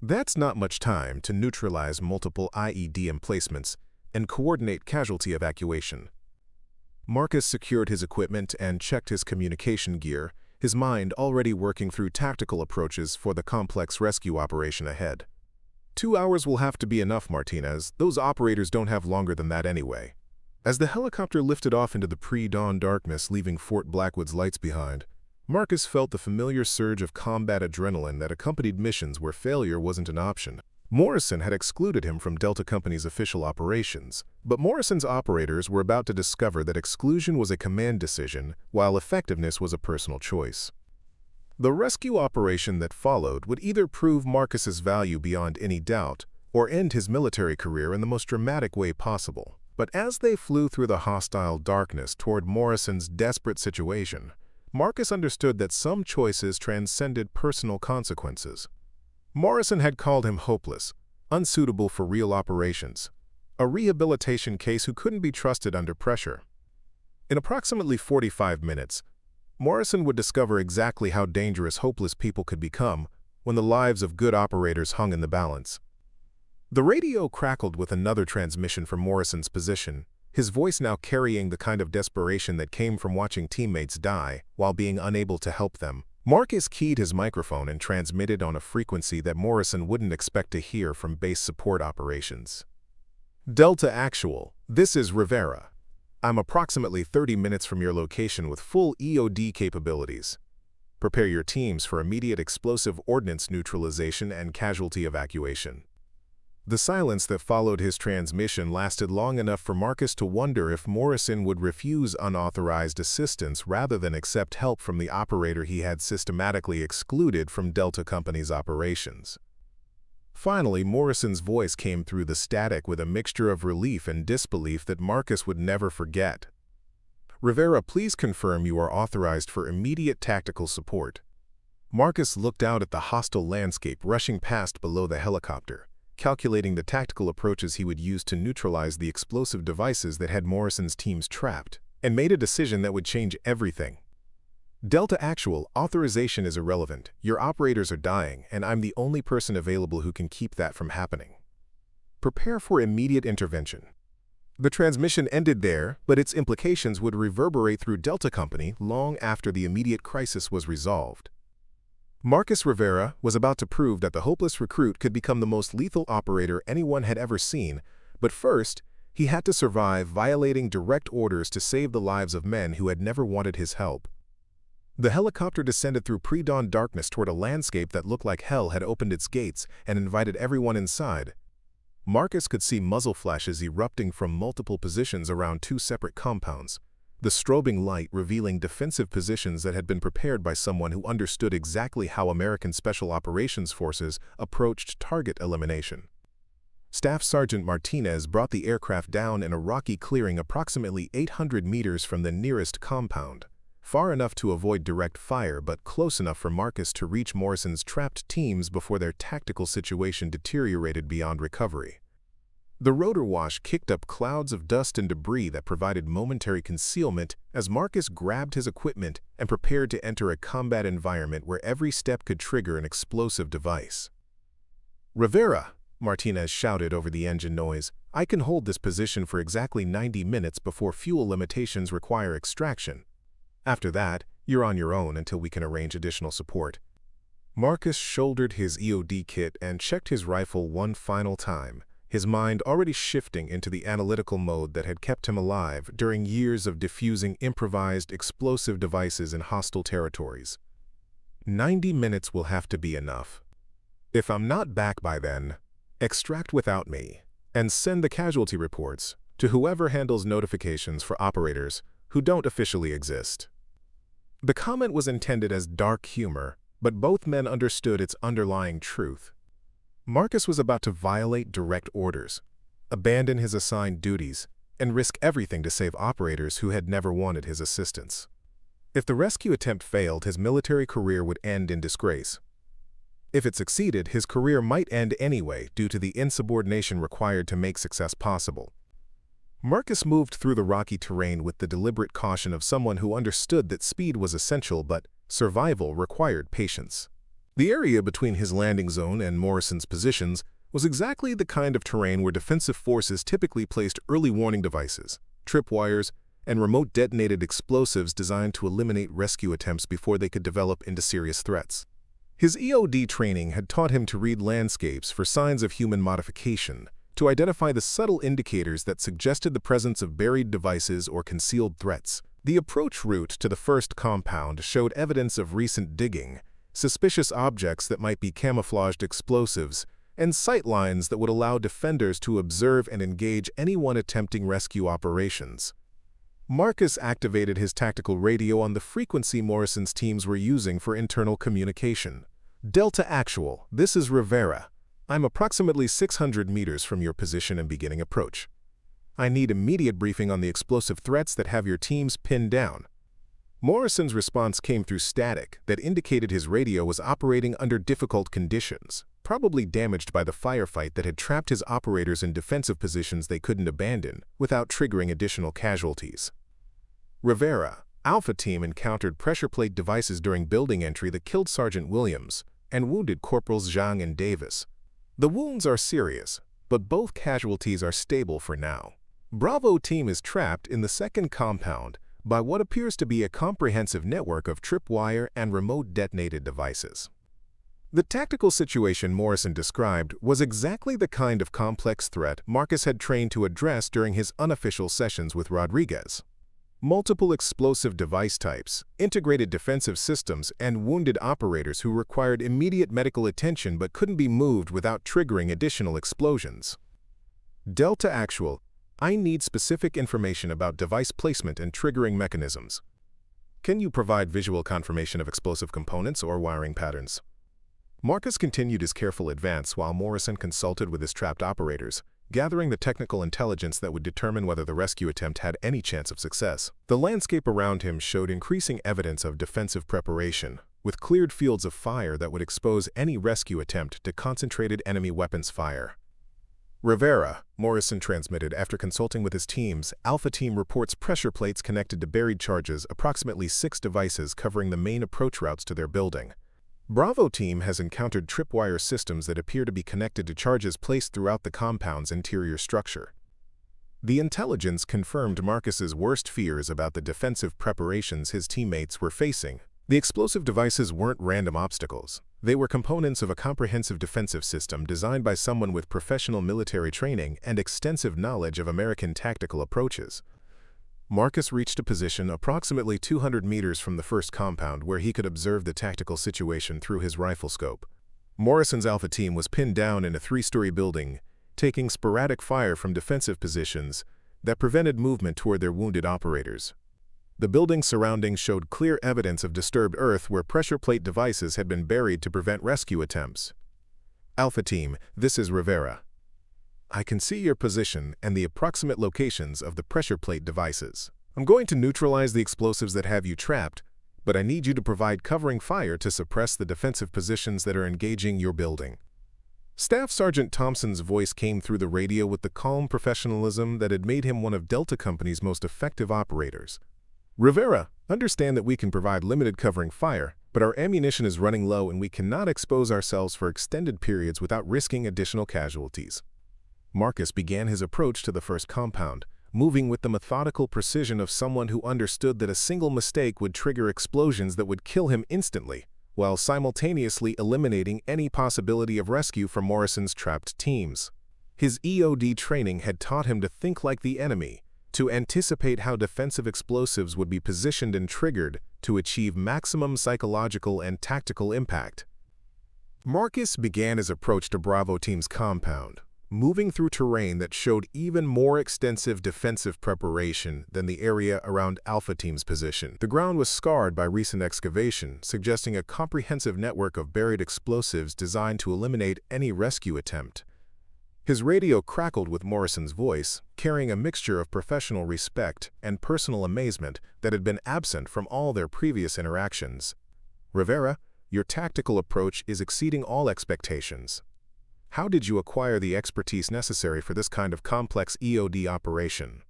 That's not much time to neutralize multiple IED emplacements and coordinate casualty evacuation. Marcus secured his equipment and checked his communication gear, his mind already working through tactical approaches for the complex rescue operation ahead. 2 hours will have to be enough, Martinez. Those operators don't have longer than that anyway. As the helicopter lifted off into the pre-dawn darkness, leaving Fort Blackwood's lights behind, Marcus felt the familiar surge of combat adrenaline that accompanied missions where failure wasn't an option. Morrison had excluded him from Delta Company's official operations, but Morrison's operators were about to discover that exclusion was a command decision, while effectiveness was a personal choice. The rescue operation that followed would either prove Marcus's value beyond any doubt or end his military career in the most dramatic way possible. But as they flew through the hostile darkness toward Morrison's desperate situation, Marcus understood that some choices transcended personal consequences. Morrison had called him hopeless, unsuitable for real operations, a rehabilitation case who couldn't be trusted under pressure. In approximately 45 minutes, Morrison would discover exactly how dangerous hopeless people could become when the lives of good operators hung in the balance. The radio crackled with another transmission from Morrison's position, his voice now carrying the kind of desperation that came from watching teammates die while being unable to help them. Marcus keyed his microphone and transmitted on a frequency that Morrison wouldn't expect to hear from base support operations. Delta Actual, this is Rivera. I'm approximately 30 minutes from your location with full EOD capabilities. Prepare your teams for immediate explosive ordnance neutralization and casualty evacuation. The silence that followed his transmission lasted long enough for Marcus to wonder if Morrison would refuse unauthorized assistance rather than accept help from the operator he had systematically excluded from Delta Company's operations. Finally, Morrison's voice came through the static with a mixture of relief and disbelief that Marcus would never forget. Rivera, please confirm you are authorized for immediate tactical support. Marcus looked out at the hostile landscape rushing past below the helicopter, calculating the tactical approaches he would use to neutralize the explosive devices that had Morrison's teams trapped, and made a decision that would change everything. Delta Actual, authorization is irrelevant. Your operators are dying, and I'm the only person available who can keep that from happening. Prepare for immediate intervention. The transmission ended there, but its implications would reverberate through Delta Company long after the immediate crisis was resolved. Marcus Rivera was about to prove that the hopeless recruit could become the most lethal operator anyone had ever seen, but first, he had to survive violating direct orders to save the lives of men who had never wanted his help. The helicopter descended through pre-dawn darkness toward a landscape that looked like hell had opened its gates and invited everyone inside. Marcus could see muzzle flashes erupting from multiple positions around two separate compounds, the strobing light revealing defensive positions that had been prepared by someone who understood exactly how American Special Operations Forces approached target elimination. Staff Sergeant Martinez brought the aircraft down in a rocky clearing approximately 800 meters from the nearest compound, far enough to avoid direct fire but close enough for Marcus to reach Morrison's trapped teams before their tactical situation deteriorated beyond recovery. The rotor wash kicked up clouds of dust and debris that provided momentary concealment as Marcus grabbed his equipment and prepared to enter a combat environment where every step could trigger an explosive device. "Rivera," Martinez shouted over the engine noise, "I can hold this position for exactly 90 minutes before fuel limitations require extraction. After that, you're on your own until we can arrange additional support." Marcus shouldered his EOD kit and checked his rifle one final time, his mind already shifting into the analytical mode that had kept him alive during years of diffusing improvised explosive devices in hostile territories. 90 minutes will have to be enough. If I'm not back by then, extract without me, and send the casualty reports to whoever handles notifications for operators who don't officially exist. The comment was intended as dark humor, but both men understood its underlying truth. Marcus was about to violate direct orders, abandon his assigned duties, and risk everything to save operators who had never wanted his assistance. If the rescue attempt failed, his military career would end in disgrace. If it succeeded, his career might end anyway due to the insubordination required to make success possible. Marcus moved through the rocky terrain with the deliberate caution of someone who understood that speed was essential but survival required patience. The area between his landing zone and Morrison's positions was exactly the kind of terrain where defensive forces typically placed early warning devices, tripwires, and remote detonated explosives designed to eliminate rescue attempts before they could develop into serious threats. His EOD training had taught him to read landscapes for signs of human modification, to identify the subtle indicators that suggested the presence of buried devices or concealed threats. The approach route to the first compound showed evidence of recent digging, suspicious objects that might be camouflaged explosives, and sight lines that would allow defenders to observe and engage anyone attempting rescue operations. Marcus activated his tactical radio on the frequency Morrison's teams were using for internal communication. "Delta Actual, this is Rivera. I'm approximately 600 meters from your position and beginning approach. I need immediate briefing on the explosive threats that have your teams pinned down." Morrison's response came through static that indicated his radio was operating under difficult conditions, probably damaged by the firefight that had trapped his operators in defensive positions they couldn't abandon without triggering additional casualties. "Rivera, Alpha Team encountered pressure plate devices during building entry that killed Sergeant Williams and wounded Corporals Zhang and Davis. The wounds are serious, but both casualties are stable for now. Bravo Team is trapped in the second compound by what appears to be a comprehensive network of tripwire and remote detonated devices." The tactical situation Morrison described was exactly the kind of complex threat Marcus had trained to address during his unofficial sessions with Rodriguez. Multiple explosive device types, integrated defensive systems, and wounded operators who required immediate medical attention but couldn't be moved without triggering additional explosions. "Delta Actual, I need specific information about device placement and triggering mechanisms. Can you provide visual confirmation of explosive components or wiring patterns?" Marcus continued his careful advance while Morrison consulted with his trapped operators, gathering the technical intelligence that would determine whether the rescue attempt had any chance of success. The landscape around him showed increasing evidence of defensive preparation, with cleared fields of fire that would expose any rescue attempt to concentrated enemy weapons fire. Rivera, Morrison transmitted after consulting with his teams. Alpha Team reports pressure plates connected to buried charges, approximately 6 devices covering the main approach routes to their building. Bravo Team has encountered tripwire systems that appear to be connected to charges placed throughout the compound's interior structure. The intelligence confirmed Marcus's worst fears about the defensive preparations his teammates were facing. The explosive devices weren't random obstacles. They were components of a comprehensive defensive system designed by someone with professional military training and extensive knowledge of American tactical approaches. Marcus reached a position approximately 200 meters from the first compound where he could observe the tactical situation through his rifle scope. Morrison's Alpha Team was pinned down in a 3-story building, taking sporadic fire from defensive positions that prevented movement toward their wounded operators. The building's surroundings showed clear evidence of disturbed earth where pressure plate devices had been buried to prevent rescue attempts. Alpha Team, this is Rivera. I can see your position and the approximate locations of the pressure plate devices. I'm going to neutralize the explosives that have you trapped, but I need you to provide covering fire to suppress the defensive positions that are engaging your building. Staff Sergeant Thompson's voice came through the radio with the calm professionalism that had made him one of Delta Company's most effective operators. Rivera, understand that we can provide limited covering fire, but our ammunition is running low and we cannot expose ourselves for extended periods without risking additional casualties. Marcus began his approach to the first compound, moving with the methodical precision of someone who understood that a single mistake would trigger explosions that would kill him instantly, while simultaneously eliminating any possibility of rescue from Morrison's trapped teams. His EOD training had taught him to think like the enemy, to anticipate how defensive explosives would be positioned and triggered to achieve maximum psychological and tactical impact. Marcus began his approach to Bravo Team's compound, moving through terrain that showed even more extensive defensive preparation than the area around Alpha Team's position. The ground was scarred by recent excavation, suggesting a comprehensive network of buried explosives designed to eliminate any rescue attempt. His radio crackled with Morrison's voice, carrying a mixture of professional respect and personal amazement that had been absent from all their previous interactions. Rivera, your tactical approach is exceeding all expectations. How did you acquire the expertise necessary for this kind of complex EOD operation?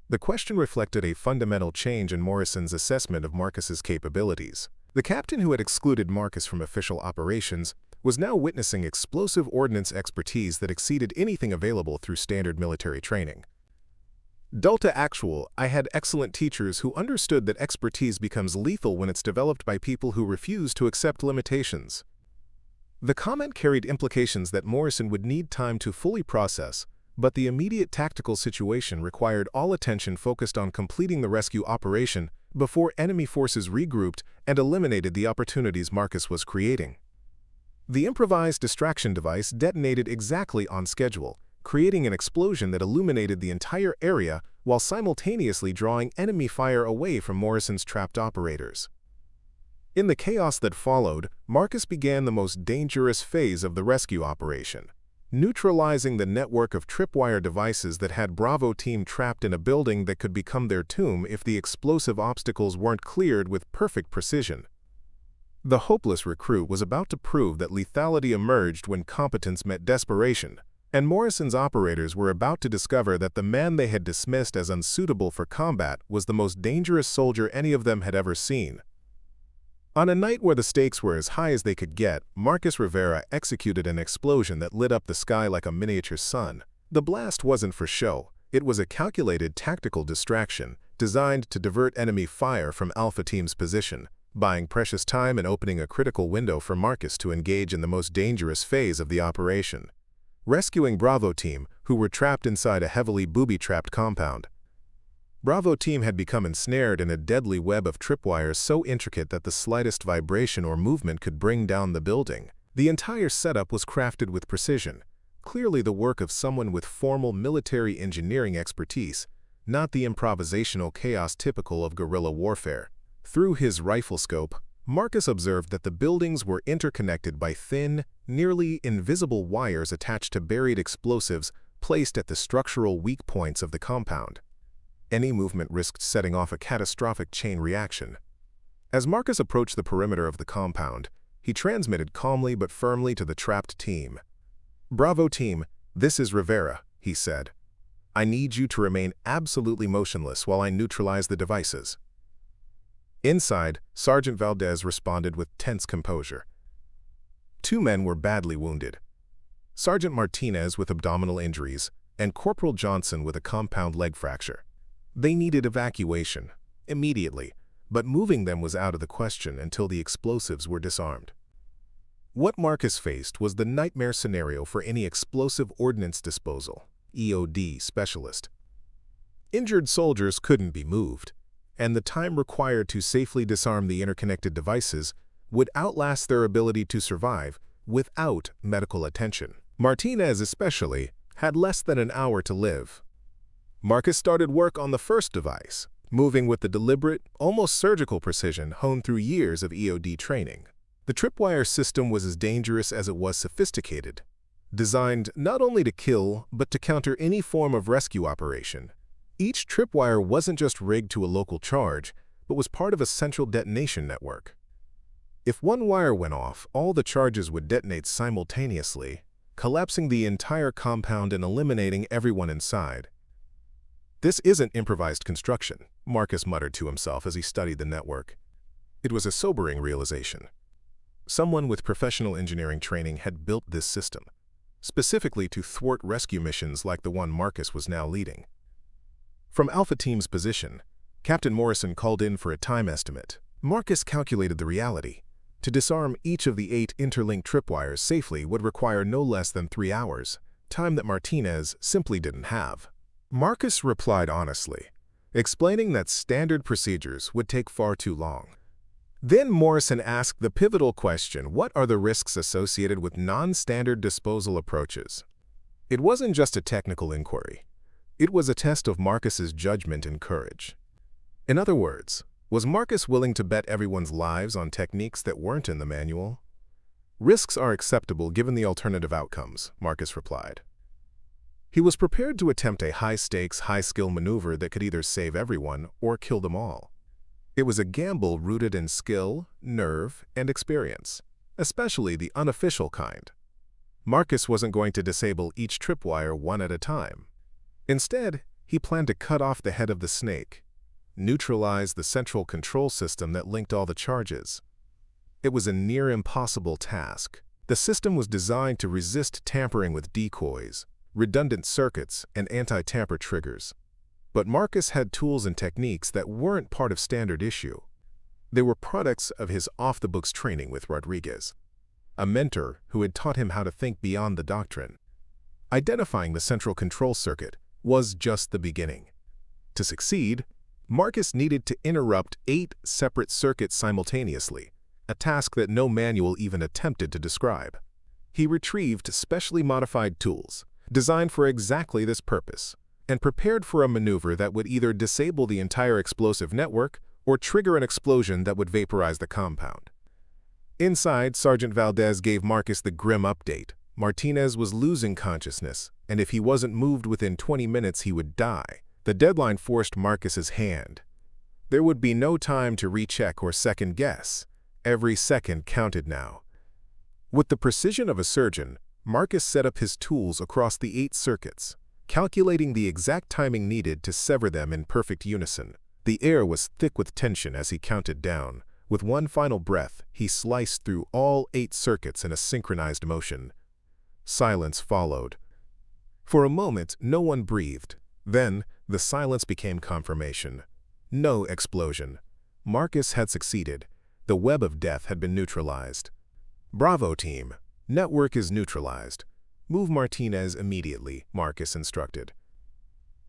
The question reflected a fundamental change in Morrison's assessment of Marcus's capabilities. The captain who had excluded Marcus from official operations was now witnessing explosive ordnance expertise that exceeded anything available through standard military training. Delta Actual, I had excellent teachers who understood that expertise becomes lethal when it's developed by people who refuse to accept limitations. The comment carried implications that Morrison would need time to fully process, but the immediate tactical situation required all attention focused on completing the rescue operation before enemy forces regrouped and eliminated the opportunities Marcus was creating. The improvised distraction device detonated exactly on schedule, creating an explosion that illuminated the entire area while simultaneously drawing enemy fire away from Morrison's trapped operators. In the chaos that followed, Marcus began the most dangerous phase of the rescue operation, neutralizing the network of tripwire devices that had Bravo Team trapped in a building that could become their tomb if the explosive obstacles weren't cleared with perfect precision. The hopeless recruit was about to prove that lethality emerged when competence met desperation, and Morrison's operators were about to discover that the man they had dismissed as unsuitable for combat was the most dangerous soldier any of them had ever seen. On a night where the stakes were as high as they could get, Marcus Rivera executed an explosion that lit up the sky like a miniature sun. The blast wasn't for show. It was a calculated tactical distraction designed to divert enemy fire from Alpha Team's position, buying precious time and opening a critical window for Marcus to engage in the most dangerous phase of the operation, rescuing Bravo Team, who were trapped inside a heavily booby-trapped compound. Bravo Team had become ensnared in a deadly web of tripwires so intricate that the slightest vibration or movement could bring down the building. The entire setup was crafted with precision, clearly the work of someone with formal military engineering expertise, not the improvisational chaos typical of guerrilla warfare. Through his rifle scope, Marcus observed that the buildings were interconnected by thin, nearly invisible wires attached to buried explosives placed at the structural weak points of the compound. Any movement risked setting off a catastrophic chain reaction. As Marcus approached the perimeter of the compound, he transmitted calmly but firmly to the trapped team. Bravo Team, "This is Rivera," he said. "I need you to remain absolutely motionless while I neutralize the devices." Inside, Sergeant Valdez responded with tense composure. Two men were badly wounded. Sergeant Martinez with abdominal injuries and Corporal Johnson with a compound leg fracture. They needed evacuation, immediately, but moving them was out of the question until the explosives were disarmed. What Marcus faced was the nightmare scenario for any explosive ordnance disposal (EOD) specialist. Injured soldiers couldn't be moved, and the time required to safely disarm the interconnected devices would outlast their ability to survive without medical attention. Martinez especially had less than an hour to live. Marcus started work on the first device, moving with the deliberate, almost surgical precision honed through years of EOD training. The tripwire system was as dangerous as it was sophisticated, designed not only to kill but to counter any form of rescue operation. Each tripwire wasn't just rigged to a local charge, but was part of a central detonation network. If one wire went off, all the charges would detonate simultaneously, collapsing the entire compound and eliminating everyone inside. "This isn't improvised construction," Marcus muttered to himself as he studied the network. It was a sobering realization. Someone with professional engineering training had built this system, specifically to thwart rescue missions like the one Marcus was now leading. From Alpha Team's position, Captain Morrison called in for a time estimate. Marcus calculated the reality. To disarm each of the 8 interlinked tripwires safely would require no less than 3 hours, time that Martinez simply didn't have. Marcus replied honestly, explaining that standard procedures would take far too long. Then Morrison asked the pivotal question: what are the risks associated with non-standard disposal approaches? It wasn't just a technical inquiry. It was a test of Marcus's judgment and courage. In other words, was Marcus willing to bet everyone's lives on techniques that weren't in the manual? "Risks are acceptable given the alternative outcomes," Marcus replied. He was prepared to attempt a high-stakes, high-skill maneuver that could either save everyone or kill them all. It was a gamble rooted in skill, nerve, and experience, especially the unofficial kind. Marcus wasn't going to disable each tripwire one at a time. Instead, he planned to cut off the head of the snake, neutralize the central control system that linked all the charges. It was a near impossible task. The system was designed to resist tampering with decoys, redundant circuits, and anti-tamper triggers. But Marcus had tools and techniques that weren't part of standard issue. They were products of his off-the-books training with Rodriguez, a mentor who had taught him how to think beyond the doctrine. Identifying the central control circuit was just the beginning. To succeed, Marcus needed to interrupt 8 separate circuits simultaneously, a task that no manual even attempted to describe. He retrieved specially modified tools, designed for exactly this purpose, and prepared for a maneuver that would either disable the entire explosive network or trigger an explosion that would vaporize the compound. Inside, Sergeant Valdez gave Marcus the grim update. Martinez was losing consciousness, and if he wasn't moved within 20 minutes, he would die. The deadline forced Marcus's hand. There would be no time to recheck or second-guess. Every second counted now. With the precision of a surgeon, Marcus set up his tools across the 8 circuits, calculating the exact timing needed to sever them in perfect unison. The air was thick with tension as he counted down. With one final breath, he sliced through all 8 circuits in a synchronized motion. Silence followed. For a moment, no one breathed. Then, the silence became confirmation. No explosion. Marcus had succeeded. The web of death had been neutralized. "Bravo, team. Network is neutralized. Move Martinez immediately," Marcus instructed.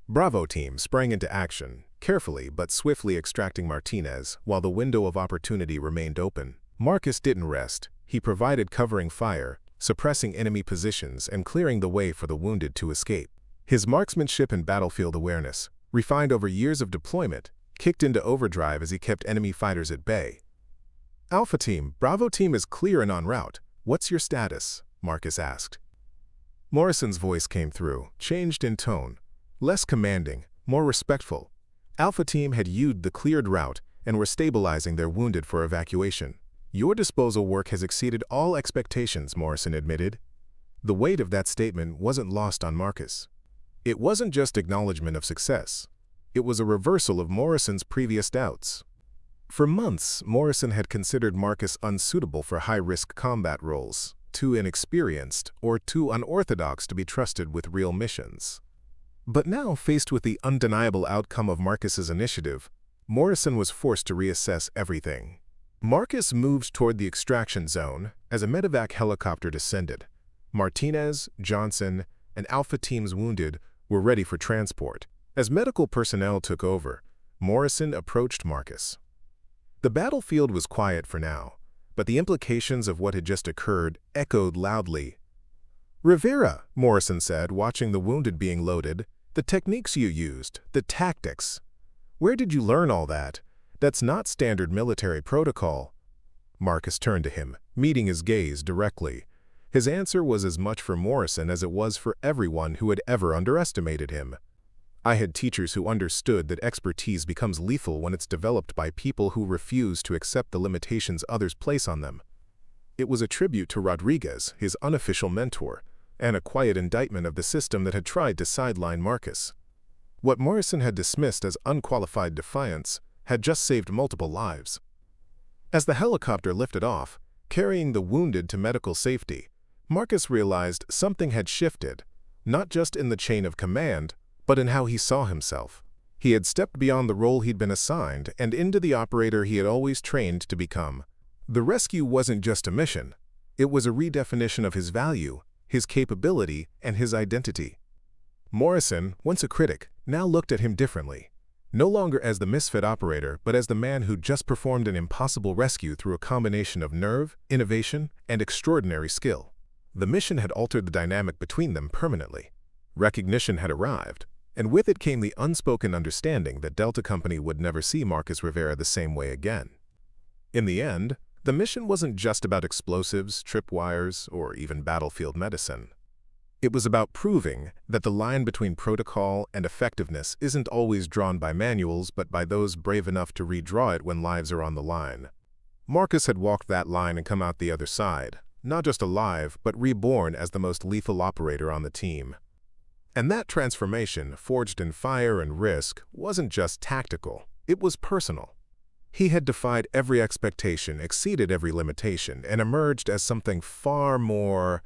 Bravo team sprang into action, carefully but swiftly extracting Martinez while the window of opportunity remained open. Marcus didn't rest. He provided covering fire, suppressing enemy positions and clearing the way for the wounded to escape. His marksmanship and battlefield awareness, refined over years of deployment, kicked into overdrive as he kept enemy fighters at bay. "Alpha Team, Bravo Team is clear and en route. What's your status?" Marcus asked. Morrison's voice came through, changed in tone, less commanding, more respectful. Alpha Team had used the cleared route and were stabilizing their wounded for evacuation. "Your disposal work has exceeded all expectations," Morrison admitted. The weight of that statement wasn't lost on Marcus. It wasn't just acknowledgement of success. It was a reversal of Morrison's previous doubts. For months, Morrison had considered Marcus unsuitable for high-risk combat roles, too inexperienced or too unorthodox to be trusted with real missions. But now, faced with the undeniable outcome of Marcus's initiative, Morrison was forced to reassess everything. Marcus moved toward the extraction zone as a medevac helicopter descended. Martinez, Johnson, and Alpha Team's wounded were ready for transport. As medical personnel took over, Morrison approached Marcus. The battlefield was quiet for now, but the implications of what had just occurred echoed loudly. "Rivera," Morrison said, watching the wounded being loaded, "the techniques you used, the tactics. Where did you learn all that? That's not standard military protocol." Marcus turned to him, meeting his gaze directly. His answer was as much for Morrison as it was for everyone who had ever underestimated him. "I had teachers who understood that expertise becomes lethal when it's developed by people who refuse to accept the limitations others place on them." It was a tribute to Rodriguez, his unofficial mentor, and a quiet indictment of the system that had tried to sideline Marcus. What Morrison had dismissed as unqualified defiance had just saved multiple lives. As the helicopter lifted off, carrying the wounded to medical safety, Marcus realized something had shifted, not just in the chain of command, but in how he saw himself. He had stepped beyond the role he'd been assigned and into the operator he had always trained to become. The rescue wasn't just a mission. It was a redefinition of his value, his capability, and his identity. Morrison, once a critic, now looked at him differently. No longer as the misfit operator, but as the man who just performed an impossible rescue through a combination of nerve, innovation, and extraordinary skill. The mission had altered the dynamic between them permanently. Recognition had arrived, and with it came the unspoken understanding that Delta Company would never see Marcus Rivera the same way again. In the end, the mission wasn't just about explosives, tripwires, or even battlefield medicine. It was about proving that the line between protocol and effectiveness isn't always drawn by manuals but by those brave enough to redraw it when lives are on the line. Marcus had walked that line and come out the other side, not just alive, but reborn as the most lethal operator on the team. And that transformation, forged in fire and risk, wasn't just tactical, it was personal. He had defied every expectation, exceeded every limitation, and emerged as something far more